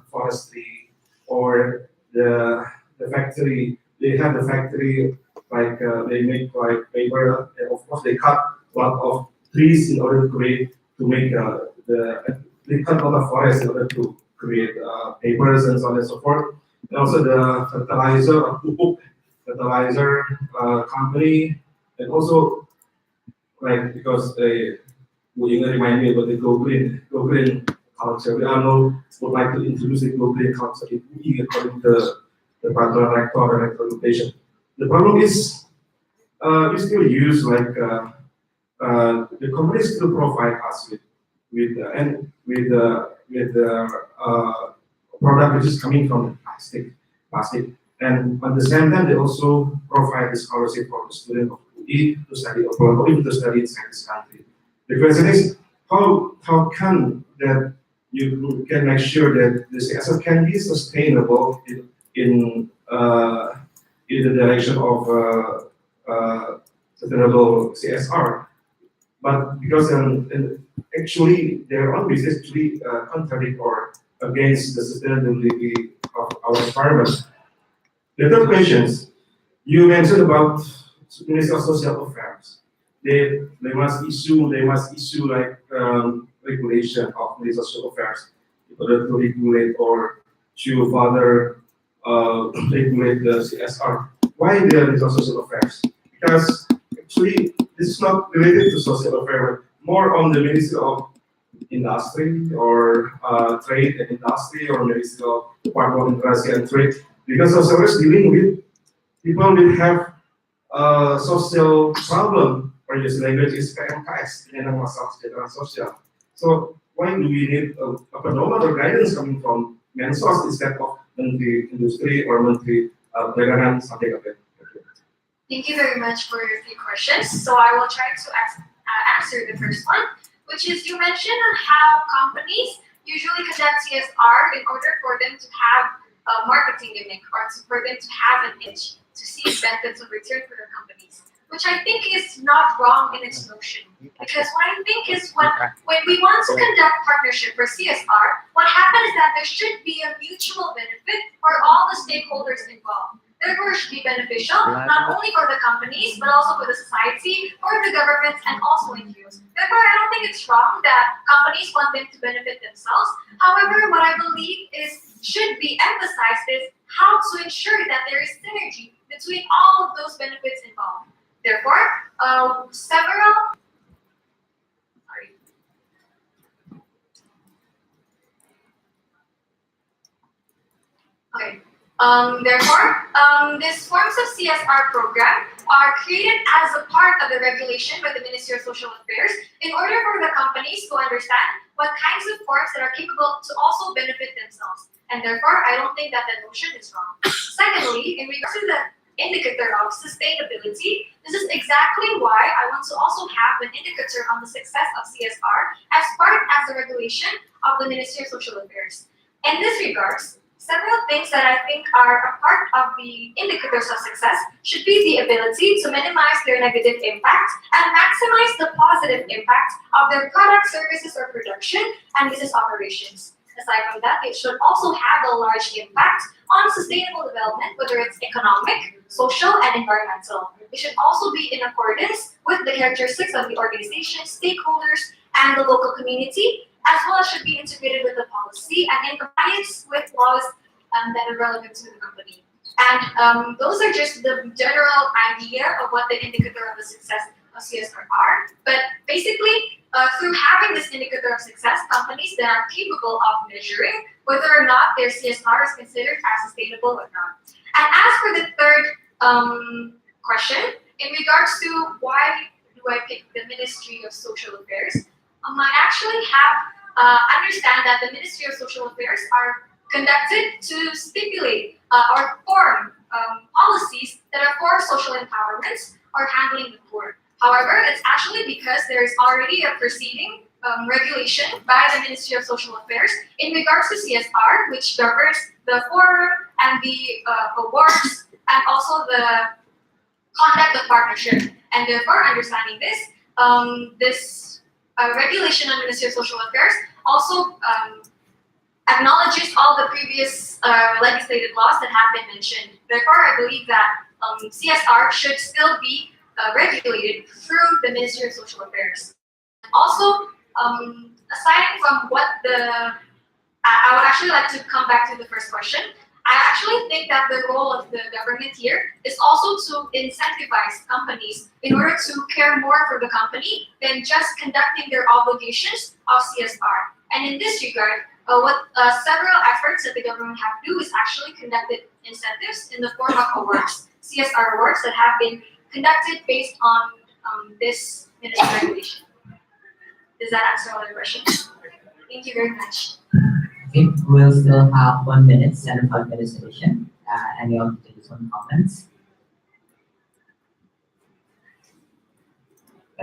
forestry or the factory, they have the factory like they make like paper. And of course, they cut a lot of trees in order to create to make they cut a lot of forest in order to create papers and so on and so forth. And also the fertilizer or pupuk fertilizer company, and also like because they would remind me about the go green culture. We all know would like to introduce the go green culture in Fhui according to the partner rector and recommendation. The problem is we still use like the companies still provide us with product which is coming from plastic, and at the same time they also provide the scholarship for the student of Fhui to study abroad or even to study inside this country. The question is how can that you can make sure that the CSR can be sustainable in the direction of sustainable CSR, but because actually their own business actually contradict or against the sustainability of our environment. The third questions you mentioned about Ministry of Social Affairs. They must issue like regulation of Ministry of Social Affairs in order to regulate or to further regulate the CSR. Why the Ministry of Social Affairs? Because actually this is not related to social affairs, more on the Ministry of Industry or Trade and Industry or Ministry of Department of Industry and Trade, because social affairs dealing with people will have social problem, or use language is PMKS, penyandang masalah kesejahteraan sosial. So why do we need a pedoman or guidance coming from Mensos instead of Menteri Industri or Menteri Perdagangan something like that? Thank you very much for your few questions. So I will try to answer the first one, which is you mentioned on how companies usually conduct CSR in order for them to have a marketing gimmick or for them to have an itch to see benefits of return for their companies. which I think is not wrong in its notion. Because what I think is when we want to conduct partnership for CSR, what happens is that there should be a mutual benefit for all the stakeholders involved. Therefore, it should be beneficial not only for the companies, but also for the society, for the governments, and also NGOs. Therefore, I don't think it's wrong that companies want them to benefit themselves. However, what I believe should be emphasized is how to ensure that there is synergy between all of those benefits involved. Therefore, several. Sorry. Okay. These forms of CSR program are created as a part of the regulation by the Ministry of Social Affairs in order for the companies to understand what kinds of forms that are capable to also benefit themselves. And therefore, I don't think that the notion is wrong. Secondly, in regards to the indicator of sustainability, this is exactly why I want to also have an indicator on the success of CSR as part of the regulation of the Ministry of Social Affairs. In this regards, several things that I think are a part of the indicators of success should be the ability to minimize their negative impact and maximize the positive impact of their product, services, or production and business operations. Aside from that, it should also have a large impact on sustainable development, whether it's economic, social, and environmental. It should also be in accordance with the characteristics of the organization, stakeholders, and the local community, as well as should be integrated with the policy and in compliance with laws that are relevant to the company. And those are just the general idea of what the indicator of the success of CSR are. But basically, through having this indicator of success, companies that are capable of measuring whether or not their CSR is considered as sustainable or not. And as for the third question, in regards to why do I pick the Ministry of Social Affairs, I actually have understand that the Ministry of Social Affairs are conducted to stipulate or form policies that are for social empowerment or handling the poor. However, it's actually because there is already a preceding regulation by the Ministry of Social Affairs in regards to CSR, which governs the forum and the awards and also the conduct of partnership. And therefore, understanding this, this regulation on the Ministry of Social Affairs also acknowledges all the previous legislated laws that have been mentioned. Therefore, I believe that CSR should still be regulated through the Ministry of Social Affairs. Also, aside from what I would actually like to come back to the first question. I actually think that the role of the government here is also to incentivize companies in order to care more for the company than just conducting their obligations of CSR. And in this regard, several efforts that the government have to do is actually conducted incentives in the form of awards, CSR awards that have been conducted based on this ministry regulation. Does that answer all your questions? Thank you very much. Okay, we'll still have 1 minute, 5 minutes session. Any of the some comments?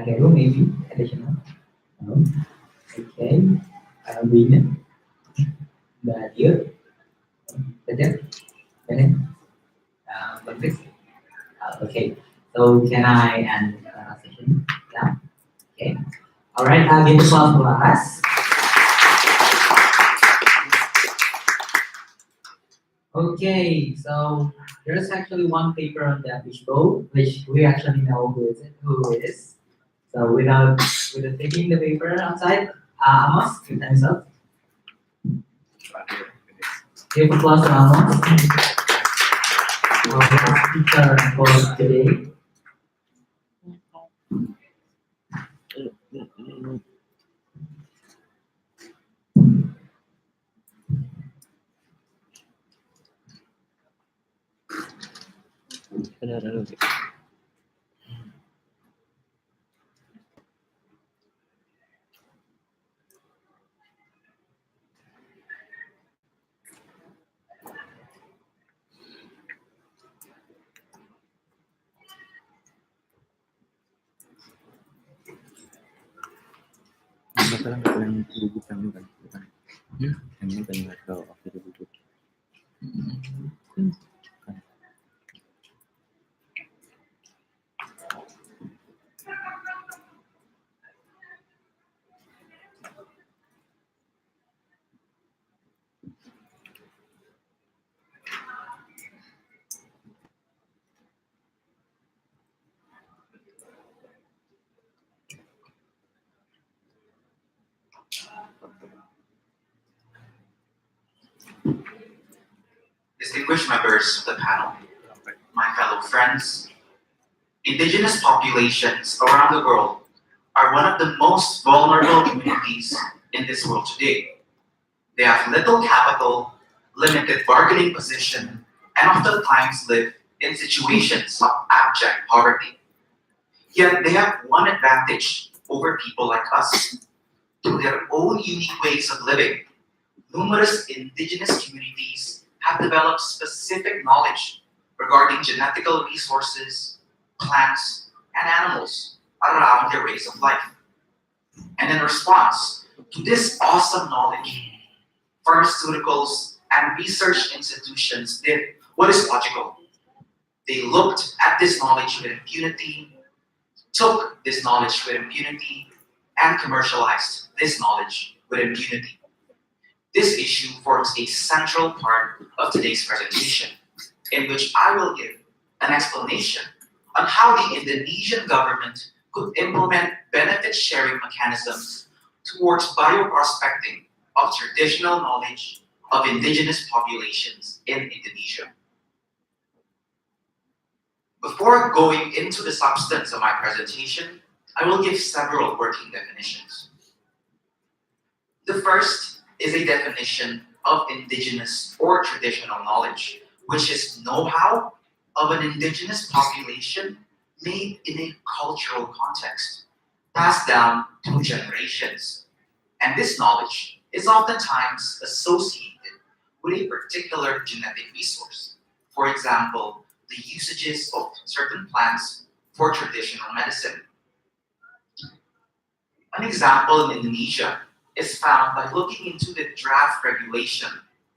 Okay, well, maybe additional. No. Okay, Wina, Nadia, Better, Patrick. Okay, so can I end session? Yeah. Okay. All right. Give the applause for us. Okay, so there's actually one paper on the fishbowl, which we actually know who it is. So without taking the paper outside, Amos, give time's up. Give applause to Amos. Our speaker for today. Bakalan rugi kami kan, kami kan nggak tahu apa itu rugi. distinguished members of the panel, my fellow friends, indigenous populations around the world are one of the most vulnerable communities in this world today. They have little capital, limited bargaining position, and oftentimes live in situations of abject poverty. Yet they have one advantage over people like us. Through their own unique ways of living, numerous indigenous communities have developed specific knowledge regarding genetical resources, plants, and animals around their ways of life. And in response to this awesome knowledge, pharmaceuticals and research institutions did what is logical. They looked at this knowledge with impunity, took this knowledge with impunity, and commercialized this knowledge with impunity. This issue forms a central part of today's presentation, in which I will give an explanation on how the Indonesian government could implement benefit sharing mechanisms towards bioprospecting of traditional knowledge of indigenous populations in Indonesia. Before going into the substance of my presentation, I will give several working definitions. The first is a definition of indigenous or traditional knowledge, which is know-how of an indigenous population made in a cultural context, passed down through generations. And this knowledge is oftentimes associated with a particular genetic resource. For example, the usages of certain plants for traditional medicine. An example in Indonesia is found by looking into the draft regulation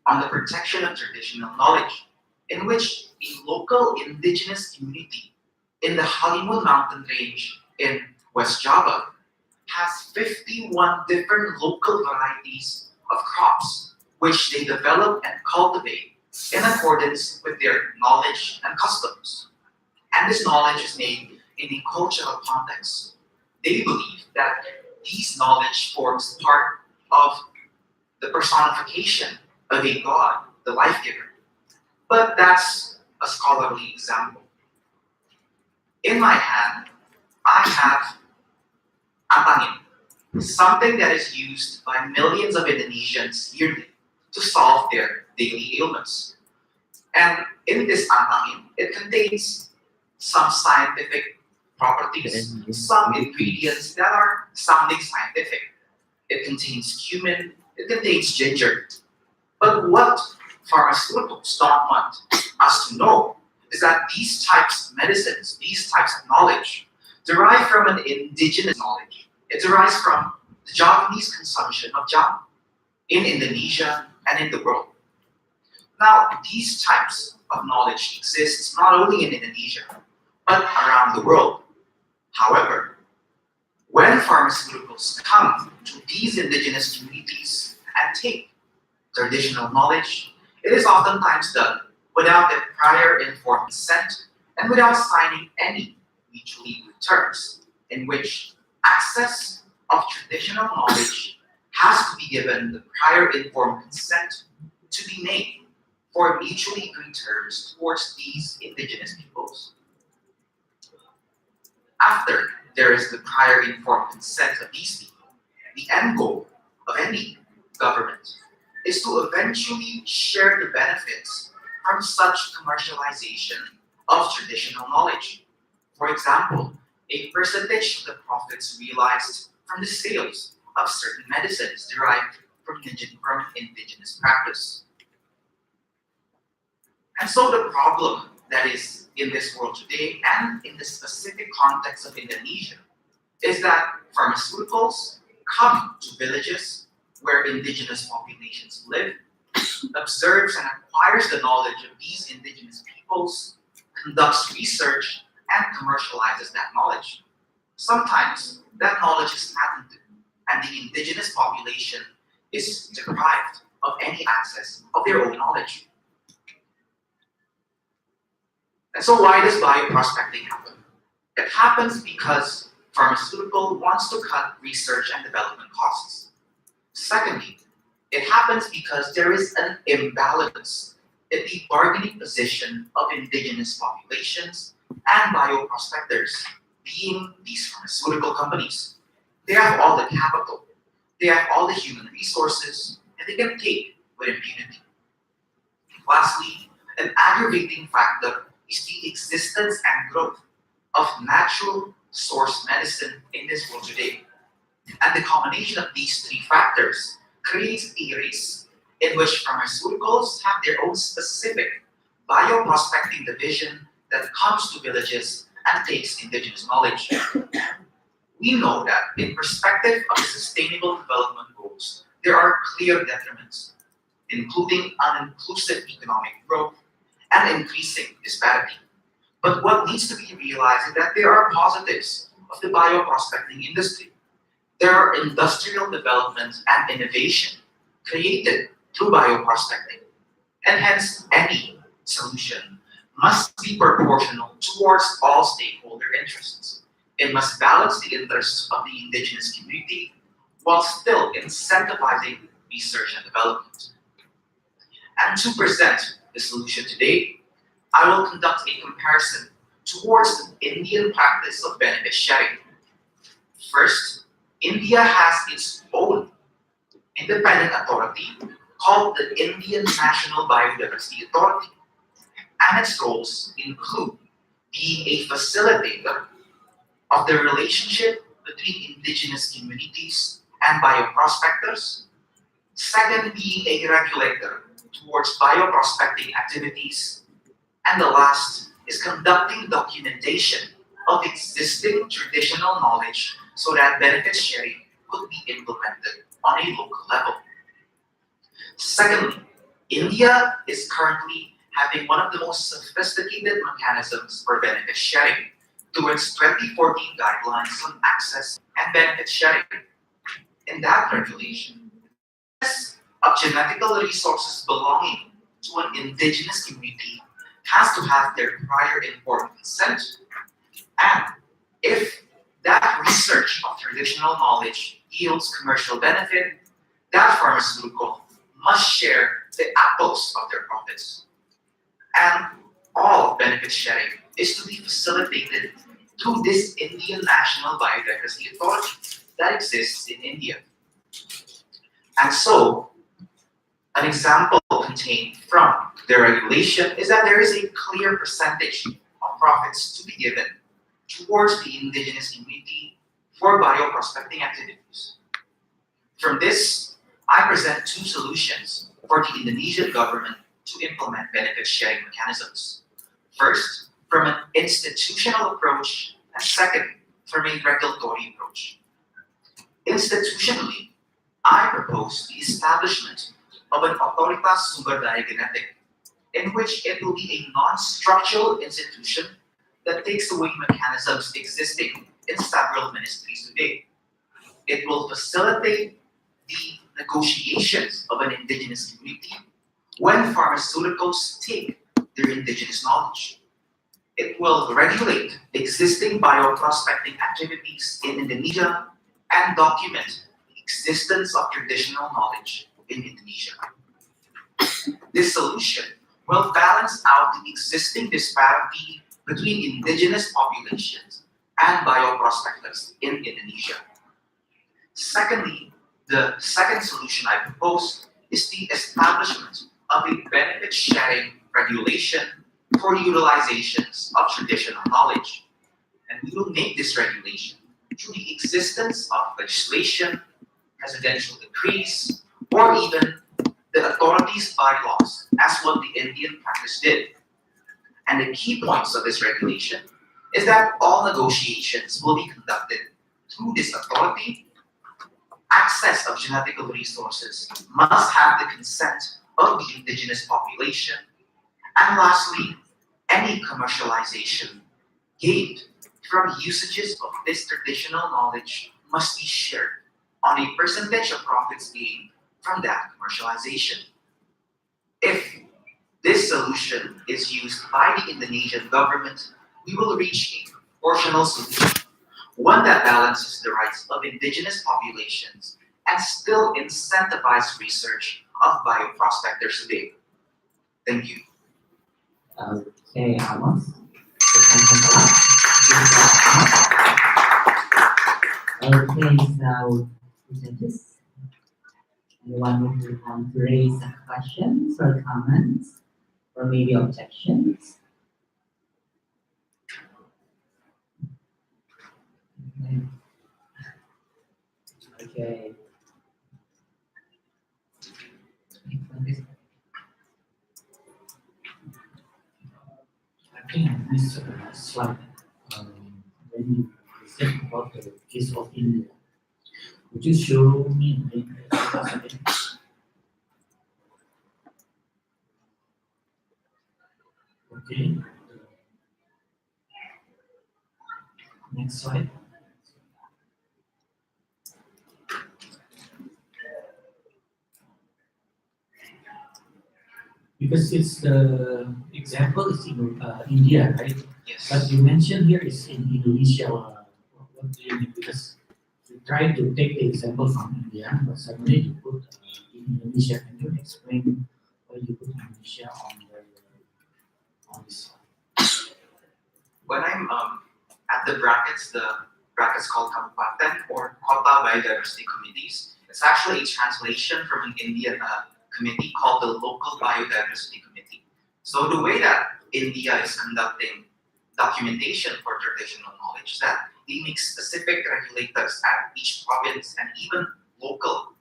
on the protection of traditional knowledge, in which a local indigenous community in the Halimun mountain range in West Java has 51 different local varieties of crops, which they develop and cultivate in accordance with their knowledge and customs. And this knowledge is made in a cultural context. They believe that these knowledge forms part of the personification of a god, the life giver. But that's a scholarly example. In my hand, I have antangin, something that is used by millions of Indonesians yearly to solve their daily ailments. And in this antangin, it contains some scientific properties, some ingredients that are sounding scientific. It contains cumin, it contains ginger. But what pharmaceuticals don't want us to know is that these types of medicines, these types of knowledge, derive from an indigenous knowledge. It derives from the Javanese consumption of jamu in Indonesia and in the world. Now, these types of knowledge exist not only in Indonesia, but around the world. However, when pharmaceuticals come to these indigenous communities and take traditional knowledge, it is oftentimes done without the prior informed consent and without signing any mutually agreed terms, in which access of traditional knowledge has to be given the prior informed consent to be made for mutually agreed terms towards these indigenous peoples. After there is the prior informed consent of these people, the end goal of any government is to eventually share the benefits from such commercialization of traditional knowledge. For example, a percentage of the profits realized from the sales of certain medicines derived from indigenous practice. And so the problem that is in this world today and in the specific context of Indonesia is that pharmaceuticals come to villages where indigenous populations live, observes and acquires the knowledge of these indigenous peoples, conducts research, and commercializes that knowledge. Sometimes that knowledge is patented, and the indigenous population is deprived of any access of their own knowledge. And so why does bioprospecting happen? It happens because pharmaceutical wants to cut research and development costs. Secondly, it happens because there is an imbalance in the bargaining position of indigenous populations and bioprospectors, being these pharmaceutical companies. They have all the capital, they have all the human resources, and they can take with impunity. Lastly, an aggravating factor is the existence and growth of natural source medicine in this world today. And the combination of these three factors creates a race in which pharmaceuticals have their own specific bioprospecting division that comes to villages and takes indigenous knowledge. We know that in perspective of the Sustainable Development Goals, there are clear detriments, including uninclusive economic growth and increasing disparity. But what needs to be realized is that there are positives of the bioprospecting industry. There are industrial development and innovation created through bioprospecting, and hence any solution must be proportional towards all stakeholder interests. It must balance the interests of the indigenous community while still incentivizing research and development. And to present the solution today, I will conduct a comparison towards the Indian practice of benefit sharing. First, India has its own independent authority called the Indian National Biodiversity Authority, and its roles include being a facilitator of the relationship between indigenous communities and bioprospectors. Second, being a regulator towards bioprospecting activities. And the last is conducting documentation of existing traditional knowledge so that benefit sharing could be implemented on a local level. Secondly, India is currently having one of the most sophisticated mechanisms for benefit sharing through its 2014 guidelines on access and benefit sharing. In that regulation, of genetical resources belonging to an indigenous community has to have their prior informed consent, and if that research of traditional knowledge yields commercial benefit, that pharmaceutical must share the apples of their profits. And all benefit sharing is to be facilitated through this Indian National Biodiversity Authority that exists in India. And so, an example contained from the regulation is that there is a clear percentage of profits to be given towards the indigenous community for bioprospecting activities. From this, I present two solutions for the Indonesian government to implement benefit sharing mechanisms. First, from an institutional approach, and second, from a regulatory approach. Institutionally, I propose the establishment of an Otoritas Sumber Daya Genetik, in which it will be a non-structural institution that takes away mechanisms existing in several ministries today. It will facilitate the negotiations of an indigenous community when pharmaceuticals take their indigenous knowledge. It will regulate existing bioprospecting activities in Indonesia and document the existence of traditional knowledge in Indonesia. This solution will balance out the existing disparity between indigenous populations and bioprospectors in Indonesia. Secondly, the second solution I propose is the establishment of a benefit sharing regulation for utilizations of traditional knowledge. And we will make this regulation through the existence of legislation, presidential decrees, or even the authorities' bylaws, as what the Indian practice did. And the key points of this regulation is that all negotiations will be conducted through this authority. Access of genetical resources must have the consent of the indigenous population. And lastly, any commercialization gained from usages of this traditional knowledge must be shared on a percentage of profits gained from that commercialization. If this solution is used by the Indonesian government, we will reach a proportional solution, one that balances the rights of indigenous populations and still incentivize research of bioprospectors today. Thank you. Okay, Amos. Okay, so presenters, anyone who want to raise questions or comments or maybe objections? Okay. I think I missed a slide when you said about the case of India. Would you show me again? Okay. Next slide. Because it's the example is in India, right? Yes. But you mentioned here is in Indonesia. What do you mean? Because you try to take the example from India, but suddenly you put in Indonesia. Can you explain why you put Indonesia on this? When I'm at the brackets called kabupaten or kota biodiversity committees, it's actually a translation from an Indian committee called the Local Biodiversity Committee. So the way that India is conducting documentation for traditional knowledge is that it makes specific regulators at each province and even local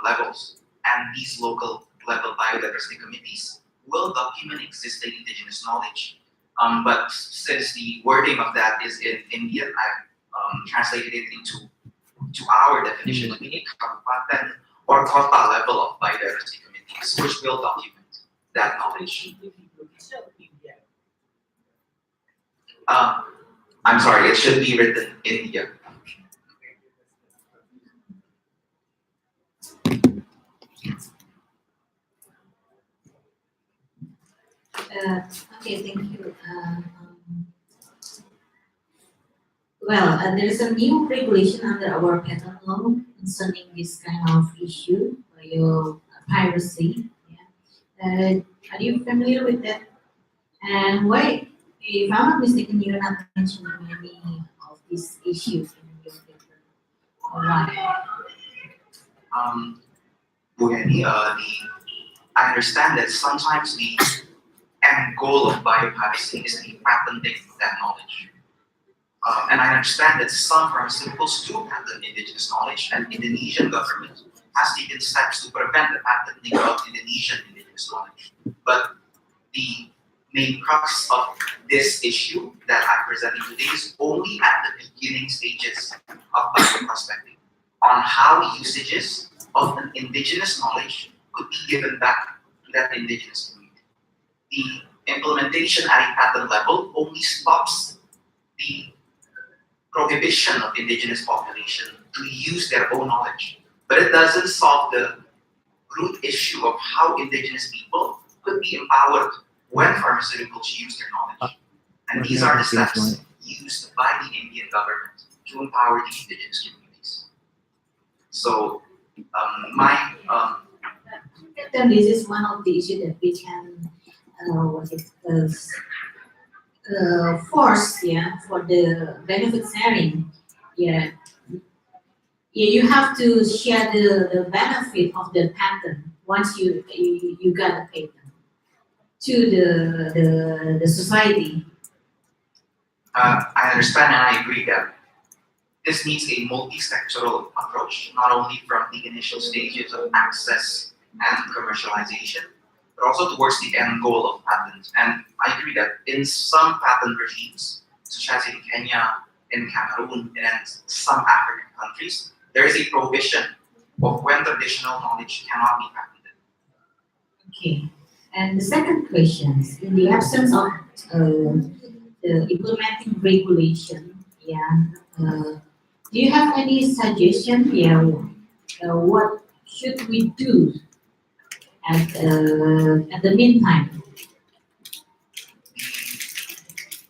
levels. And these local level biodiversity committees will document existing indigenous knowledge. But since the wording of that is in Indian, I've translated it to our definition of the kabupaten or kota level of biodiversity committees, which will document that knowledge. I'm sorry, it should be written India. Okay, thank you. There is a new regulation under our patent law concerning this kind of issue, piracy. Yeah. Are you familiar with that? And why, if I'm not mistaken, you're not mentioning any of these issues in your paper. Or why? Bu Heni, I understand that sometimes the end goal of biopiracy is the patenting of that knowledge. And I understand that some pharmaceuticals do patent indigenous knowledge, and Indonesian government has taken steps to prevent the patenting of Indonesian indigenous knowledge. But the main crux of this issue that I'm presenting today is only at the beginning stages of bioprospecting on how usages of an indigenous knowledge could be given back to that indigenous community. The implementation at a patent level only stops the prohibition of indigenous population to use their own knowledge, but it doesn't solve the root issue of how indigenous people could be empowered when pharmaceuticals use their knowledge. And these are the steps used by the Indian government to empower the indigenous communities. So, Then this is one of the issues that we can force, for the benefit sharing. You have to share the benefit of the patent once you got a patent to the society. I understand and I agree that this needs a multi-sectoral approach, not only from the initial stages of access and commercialization, but also towards the end goal of patents. And I agree that in some patent regimes, such as in Kenya, in Cameroon, and some African countries, there is a prohibition of when traditional knowledge cannot be patented. Okay. And the second question is, in the absence of the implementing regulation, do you have any suggestion? What should we do at the meantime?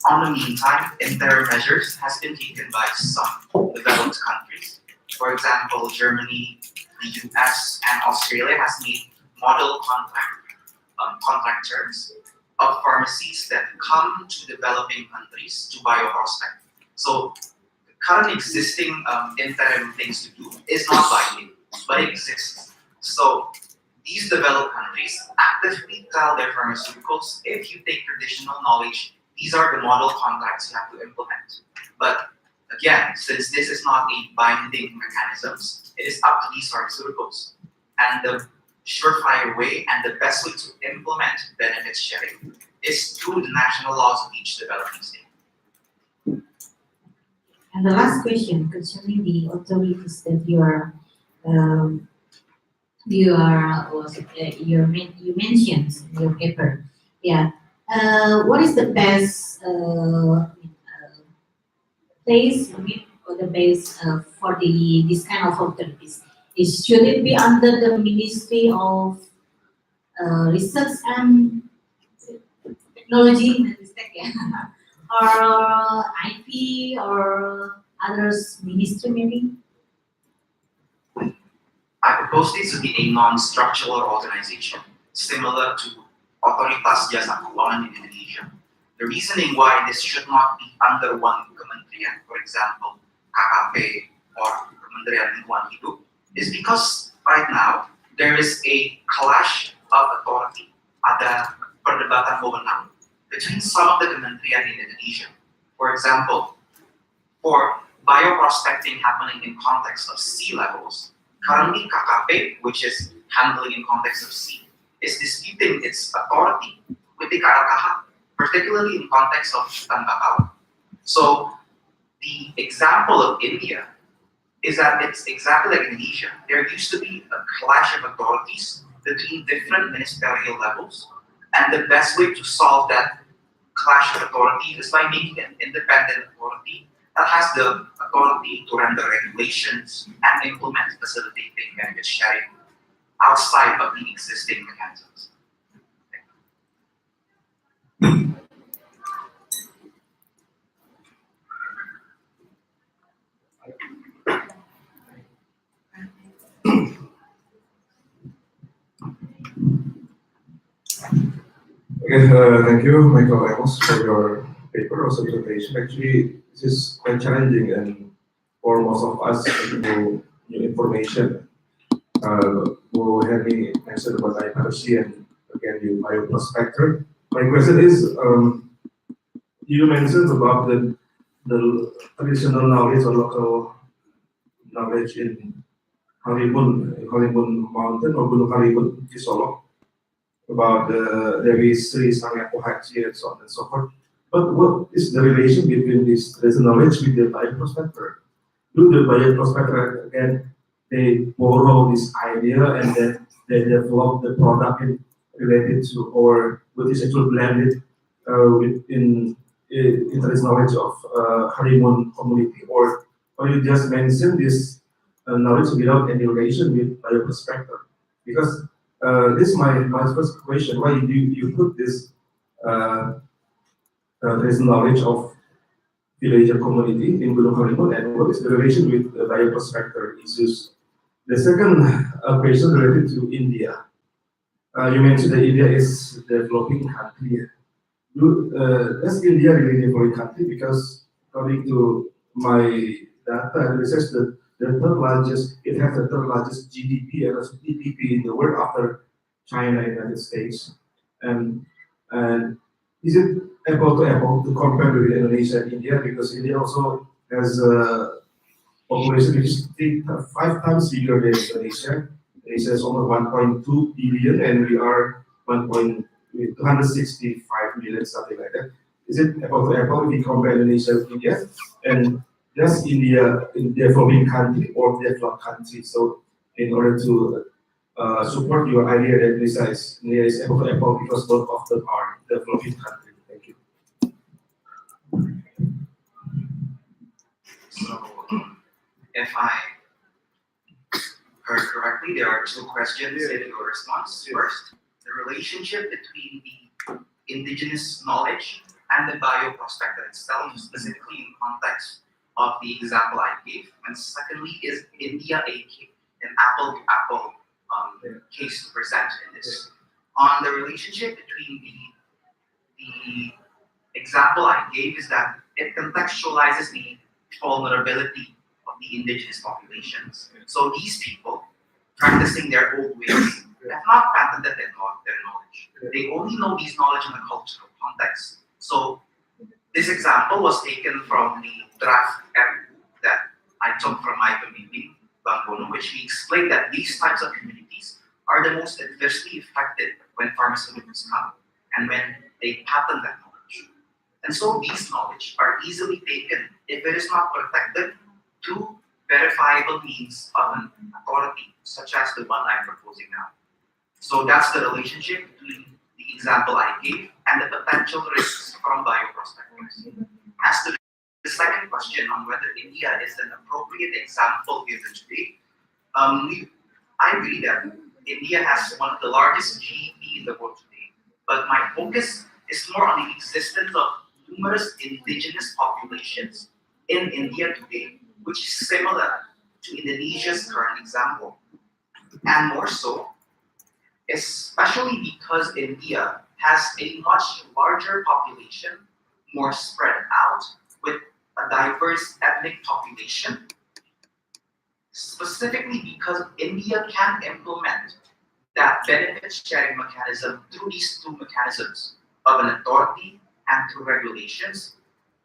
On the meantime, interim measures has been taken by some developed countries. For example, Germany, the US, and Australia has made model contact contract terms of pharmacies that come to developing countries to bioprospect. So the current existing interim things to do is not binding, but it exists. So these developed countries actively tell their pharmaceuticals, if you take traditional knowledge, these are the model contracts you have to implement. But again, since this is not a binding mechanisms, it is up to these pharmaceuticals. And the surefire way and the best way to implement benefits sharing is through the national laws of each developing state. And the last question concerning the authorities that you mentioned in your paper. Yeah. What is the best place or the base for this kind of authorities? Should it be under the Ministry of Research and Technology, or IP or others ministry maybe? I propose this to be a non-structural organization, similar to Otoritas Jasa Keuangan in Indonesia. The reasoning why this should not be under one kementerian, for example, KKP or Kementerian Lingkungan Hidup, is because right now there is a clash of authority, ada perdebatan wewenang between some of the kementerian in Indonesia. For example, for bioprospecting happening in context of sea levels, currently KKP, which is handling in context of sea, is disputing its authority with the KLKH, particularly in context of hutan bakau. So the example of India is that it's exactly like Indonesia. There used to be a clash of authorities between different ministerial levels, and the best way to solve that clash of authorities is by making an independent authority that has the authority to render regulations and implement facilitating benefit sharing outside of the existing mechanisms. Okay, thank you, Michael Ramos, for your paper or presentation. Actually, this is quite challenging, and for most of us, new information. Who had me mentioned about IPRC and again the bioprospector. My question is, you mentioned about the traditional knowledge or local knowledge in Halimun Mountain or Gunung Halimun di Solo about the Dewi Sri Sangyapo Haji and so on and so forth. But what is the relation between this knowledge with the bioprospector? Do the bioprospector again they borrow this idea and then they develop the product related to, or what is actually blended within interest knowledge of Harimun community, or you just mentioned this knowledge without any relation with bioprospector? Because this is my first question: why do you put this this knowledge of villager community in Gunung Halimun, and what is the relation with the bioprospector issues? The second question related to India. You mentioned that India is a developing country. Is India really a developing country? Because according to my data and research, the third largest, it has the third largest GDP and also GDP in the world after China and United States. And is it apple to compare with Indonesia and India? Because India also has a population which is 5 times bigger than Indonesia. Indonesia is almost 1.2 billion, and we are 265 million, something like that. Is it apple to apple if we compare Indonesia with India? And does India in developing country or developed country? So in order to support your idea that Indonesia is apple to apple, because both of them are developing country. Thank you. So if I heard correctly, there are two questions in your response. First, the relationship between the indigenous knowledge and the bioprospector itself, specifically in context of the example I gave. And secondly, is India an apple-to-apple case to present in this? On the relationship between the example I gave is that it contextualizes the vulnerability of the indigenous populations. So these people, practicing their old ways, have not patented their knowledge. They only know these knowledge in a cultural context. So this example was taken from the draft RU that I took from my community, Bangbono, which we explained that these types of communities are the most adversely affected when pharmaceuticals come and when they patent that knowledge. And so these knowledge are easily taken if it is not protected through verifiable means of an authority, such as the one I'm proposing now. So that's the relationship between the example I gave and the potential risks from bioprospectors. As to the second question on whether India is an appropriate example given today, I agree that India has one of the largest GDP in the world today, but my focus is more on the existence of numerous indigenous populations in India today, which is similar to Indonesia's current example. And more so, especially because India has a much larger population, more spread out, with a diverse ethnic population, specifically because India can implement that benefit sharing mechanism through these two mechanisms of an authority and through regulations.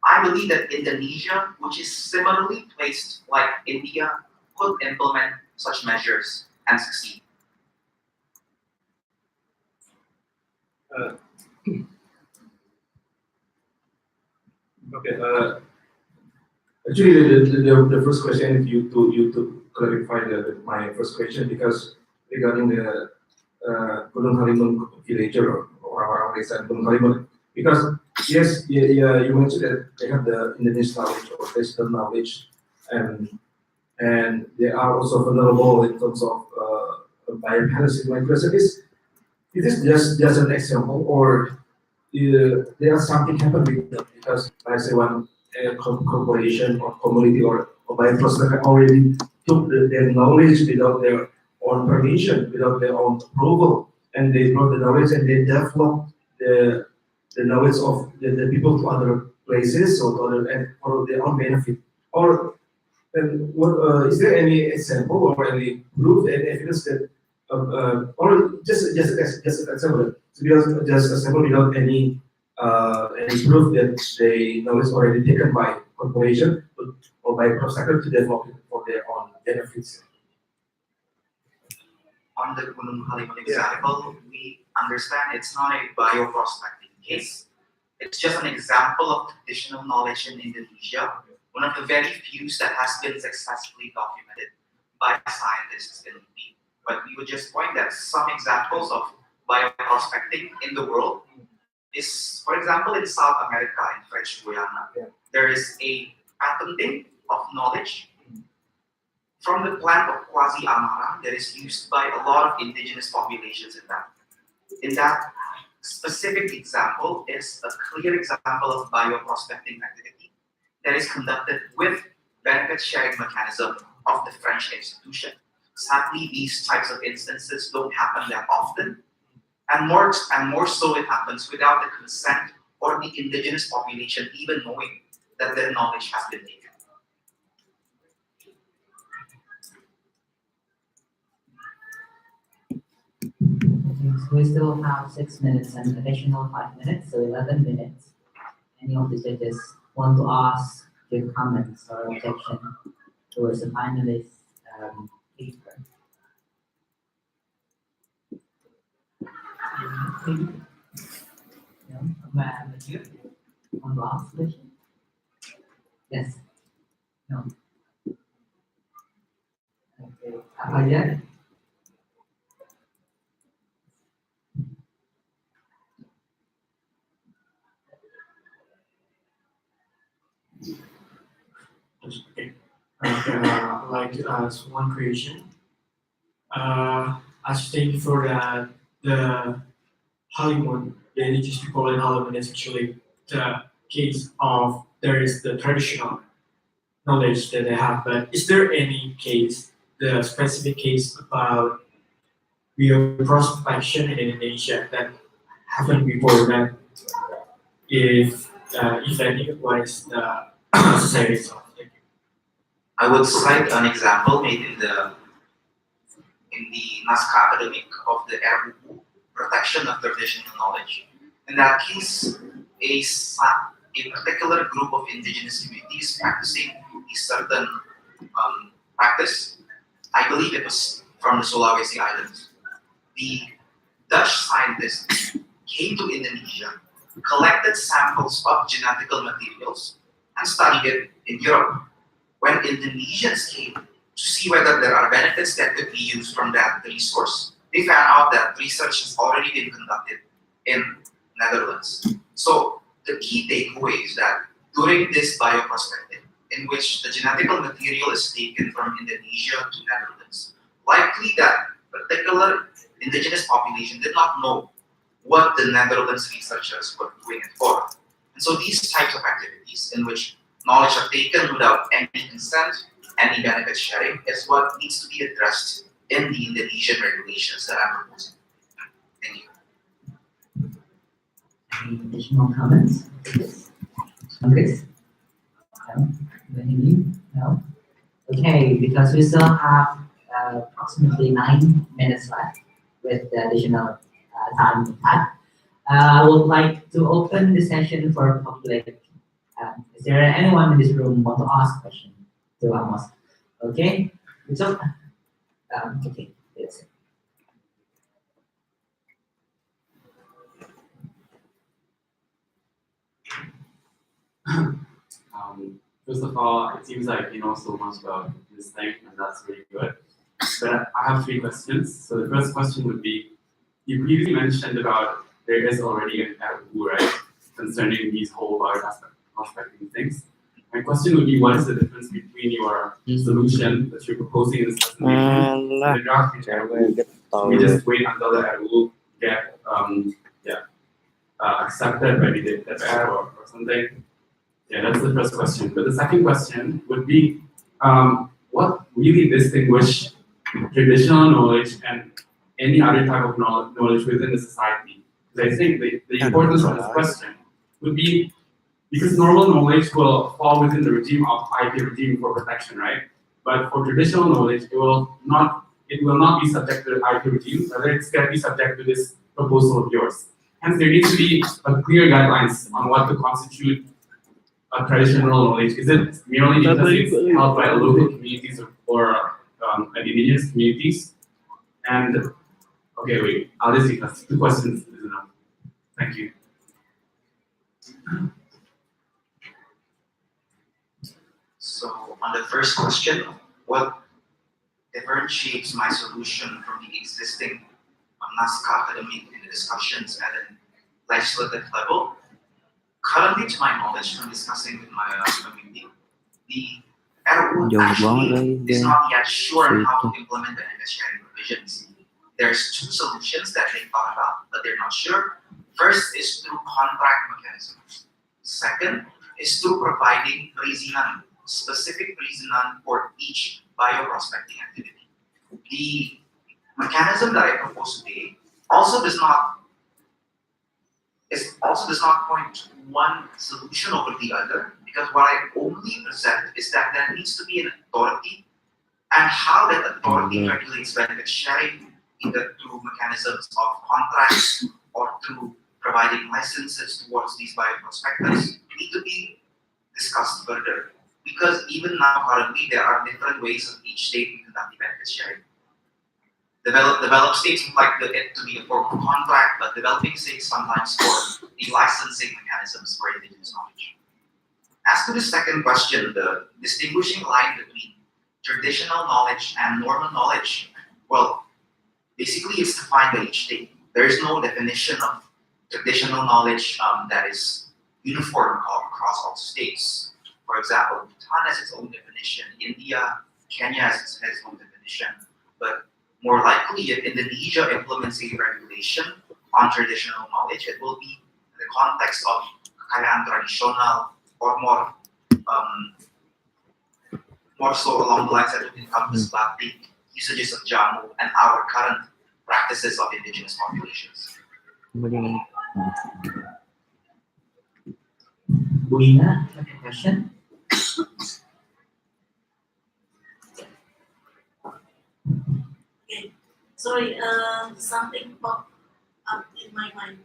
I believe that Indonesia, which is similarly placed like India, could implement such measures and succeed. Okay. Actually, the first question you to clarify my first question, because regarding the Gunung Halimun villager or orang-orang desa Gunung Halimun, because yes, you mentioned that they have the Indonesian knowledge or traditional knowledge, and they are also vulnerable in terms of bioparasitic. My question is this just an example, or there something happened with them? Because I say one corporation or community or bioprocessor already took their knowledge without their own permission, without their own approval, and they brought the knowledge and they developed the knowledge of the people to other places or to other and for their own benefit. Or is there any example or any proof and evidence that or just an example, because just a example without any proof that the knowledge already taken by corporation or by prospector to develop it for their own benefits. On the Gunung Halimun example, we understand it's not a bioprospecting case. It's just an example of traditional knowledge in Indonesia, one of the very few that has been successfully documented by scientists in the field. But we would just point that some examples of bioprospecting in the world is, for example, in South America, in French Guiana, there is a patenting of knowledge from the plant of quasi amara that is used by a lot of indigenous populations in that. In that specific example is a clear example of bioprospecting activity that is conducted with benefit sharing mechanism of the French institution. Sadly, these types of instances don't happen that often, and more so it happens without the consent or the indigenous population even knowing that their knowledge has been taken. So we still have 6 minutes and additional 5 minutes, so 11 minutes. Any of the judges want to ask, give comments or objection towards the finalist paper? No, Madam Chair, want to ask question? Yes. No. Okay. Apa aja? I'd like to ask one question. As stated before that the Halimun, the indigenous people in Halimun is actually the case of there is the traditional knowledge that they have, but is there any case, the specific case about real prospection in Indonesia that happened before that? If any, what is the society itself? Thank you. I would cite an example made in the Naskah Academic of the RUU, Protection of Traditional Knowledge. In that case, a particular group of indigenous communities practicing a certain practice, I believe it was from the Sulawesi Islands. The Dutch scientists came to Indonesia, collected samples of genetical materials, and studied it in Europe. When Indonesians came to see whether there are benefits that could be used from that resource, they found out that research has already been conducted in Netherlands. So the key takeaway is that during this bioprospecting, in which the genetical material is taken from Indonesia to Netherlands, likely that particular indigenous population did not know what the Netherlands researchers were doing it for. And so these types of activities in which knowledge are taken without any consent, any benefit sharing, is what needs to be addressed in the Indonesian regulations that I'm proposing. Thank you. Any additional comments? Andres? No? Benjamin? No? Okay, because we still have approximately 9 minutes left with the additional time we had. I would like to open the session for public. Is there anyone in this room want to ask a question to Amos? Okay, so okay, yes. First of all, it seems like you know so much about this thing, and that's really good. But I have 3 questions. So the first question would be, you previously mentioned about there is already an RUU, right, concerning these whole bioprospecting things. My question would be, what is the difference between your solution that you're proposing in this presentation and the draft RUU? We just wait until the RUU get accepted by the DPR or something. Yeah, that's the first question. But the second question would be, what really distinguish traditional knowledge and any other type of knowledge within the society? Because I think the importance of this question would be, because normal knowledge will fall within the regime of IP regime for protection, right? But for traditional knowledge, it will not be subject to the IP regime, rather it can be subject to this proposal of yours. Hence, there needs to be a clear guidelines on what to constitute a traditional knowledge. Is it merely because it's held by local communities or indigenous communities? And okay, wait, I'll just take 2 questions is enough. Thank you. So on the first question, what differentiates my solution from the existing Naskah Academic in the discussions at a legislative level? Currently, to my knowledge, from discussing with my community, the RUU actually is not yet sure on how to implement benefit sharing provisions. There's 2 solutions that they thought about, but they're not sure. First is through contract mechanisms. Second is through providing perizinan, specific perizinan for each bioprospecting activity. The mechanism that I propose today also does not point to one solution over the other, because what I only present is that there needs to be an authority, and how that authority regulates benefit sharing, either through mechanisms of contracts or through providing licenses towards these bioprospectors, need to be discussed further. Because even now, currently, there are different ways of each state to conduct the benefit sharing. Developed states would like it to be a form of contract, but developing states sometimes for the licensing mechanisms for indigenous knowledge. As to the second question, the distinguishing line between traditional knowledge and normal knowledge, well, basically it's defined by each state. There is no definition of traditional knowledge that is uniform across all states. For example, Bhutan has its own definition, India, Kenya has its own definition, but more likely, if Indonesia implements a regulation on traditional knowledge, it will be in the context of kekayaan tradisional, or more so along the lines that would encompass batik, usages of jamu, and our current practices of indigenous populations. Kemudian Buina, have a question? Okay, sorry, something popped up in my mind.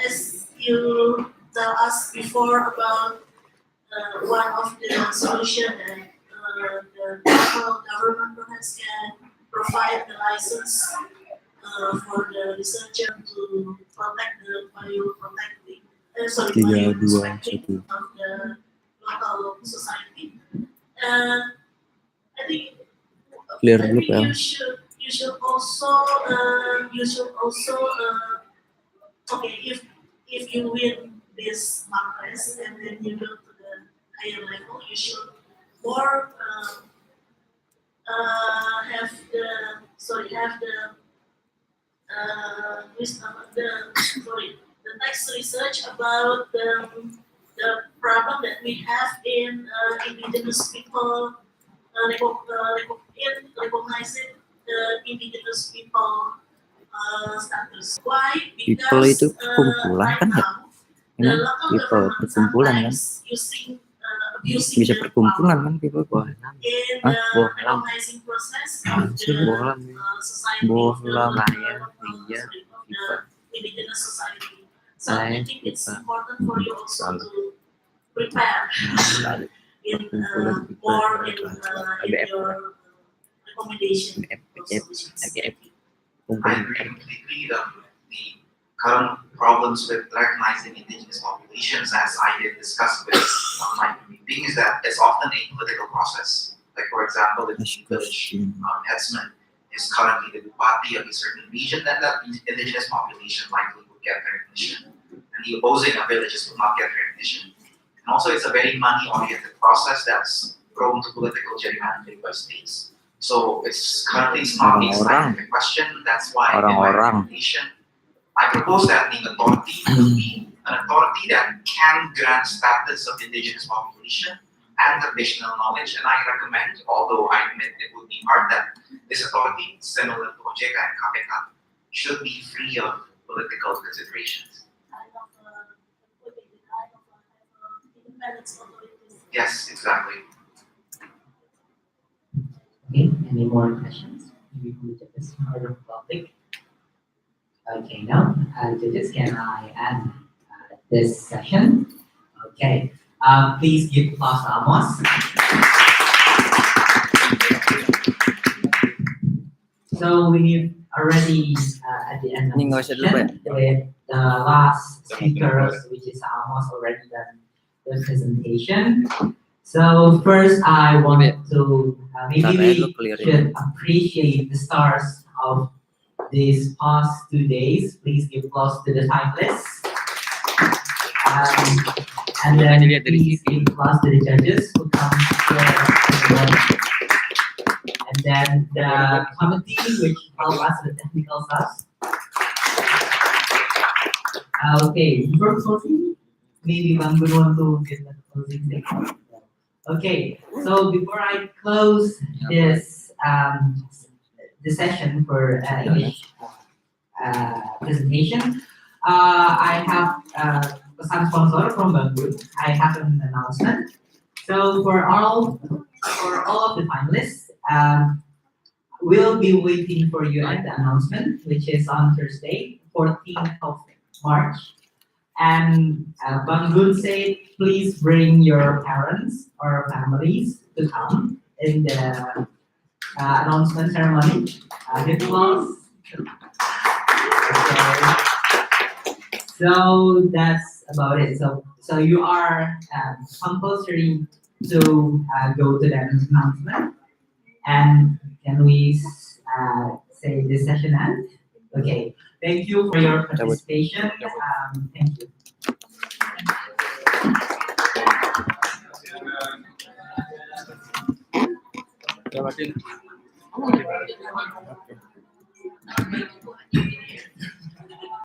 As you tell us before about one of the solution that the local government perhaps can provide the license for the researcher to protect the bioprotecting, tiga, dua, bioprotecting satu. of the local society. I think Clear I dulu, think Pak. you should also okay, if you win this Mapres and then you go to the higher level, you should more have the next research about the problem that we have in indigenous people in recognizing the indigenous people status. Why? People itu Because perkumpulan right kan ya? now the Ini local people government perkumpulan kan? sometimes abusing Bisa the perkumpulan power kan people? in Ah, the bohlam. recognizing process of Sih the bohlam. society Bohlam of ya, iya. the indigenous society. So Saya I think it's kita important for you also salah. to prepare Sekali. in Perkumpulan people more in ABF, your recommendation of solutions. ABF. I agree completely. The current problems with recognizing indigenous populations, as I did discuss with my meeting, is that it's often a political process. Like, for example, if the village headsman is currently the bupati of a certain region, then that indigenous population likely would get recognition, and the opposing of villages will not get recognition. And also, it's a very money-oriented process that's prone to political gerrymandering by states. So it's currently not a scientific question. That's why in my recommendation, I propose that the authority will be an authority that can grant status of indigenous population and traditional knowledge. And I recommend, although I admit it would be hard, that this authority, similar to OJK and KPK, should be free of political considerations. Yes, exactly. Okay, any more questions? We move to this part of the topic. Okay, now, judges, can I end this session? Okay, please give applause to Amos. So we've already at the end of Ini the nggak usah dulu, Pak. session with the last speakers, which is Amos, already done the presentation. So first, I want to maybe we should appreciate the stars of these past 2 days. Please give applause to the timeless. And then please give applause to the judges who come here. And then the committee, which help us with technical stuff. Okay, before closing, maybe Bang Gun want to give the closing statement. Okay, so before I close this the session for English presentation, I have pesan sponsor from Bang Gun. I have an announcement. So for all of the finalists, we'll be waiting for you at the announcement, which is on Thursday, 14th of March. And Bang Gun said, please bring your parents or families to come in the announcement ceremony. Give applause. Okay. So that's about it. So you are compulsory to go to the announcement. And can we say this session end? Okay. Thank you for your participation. Thank you. Jawatin.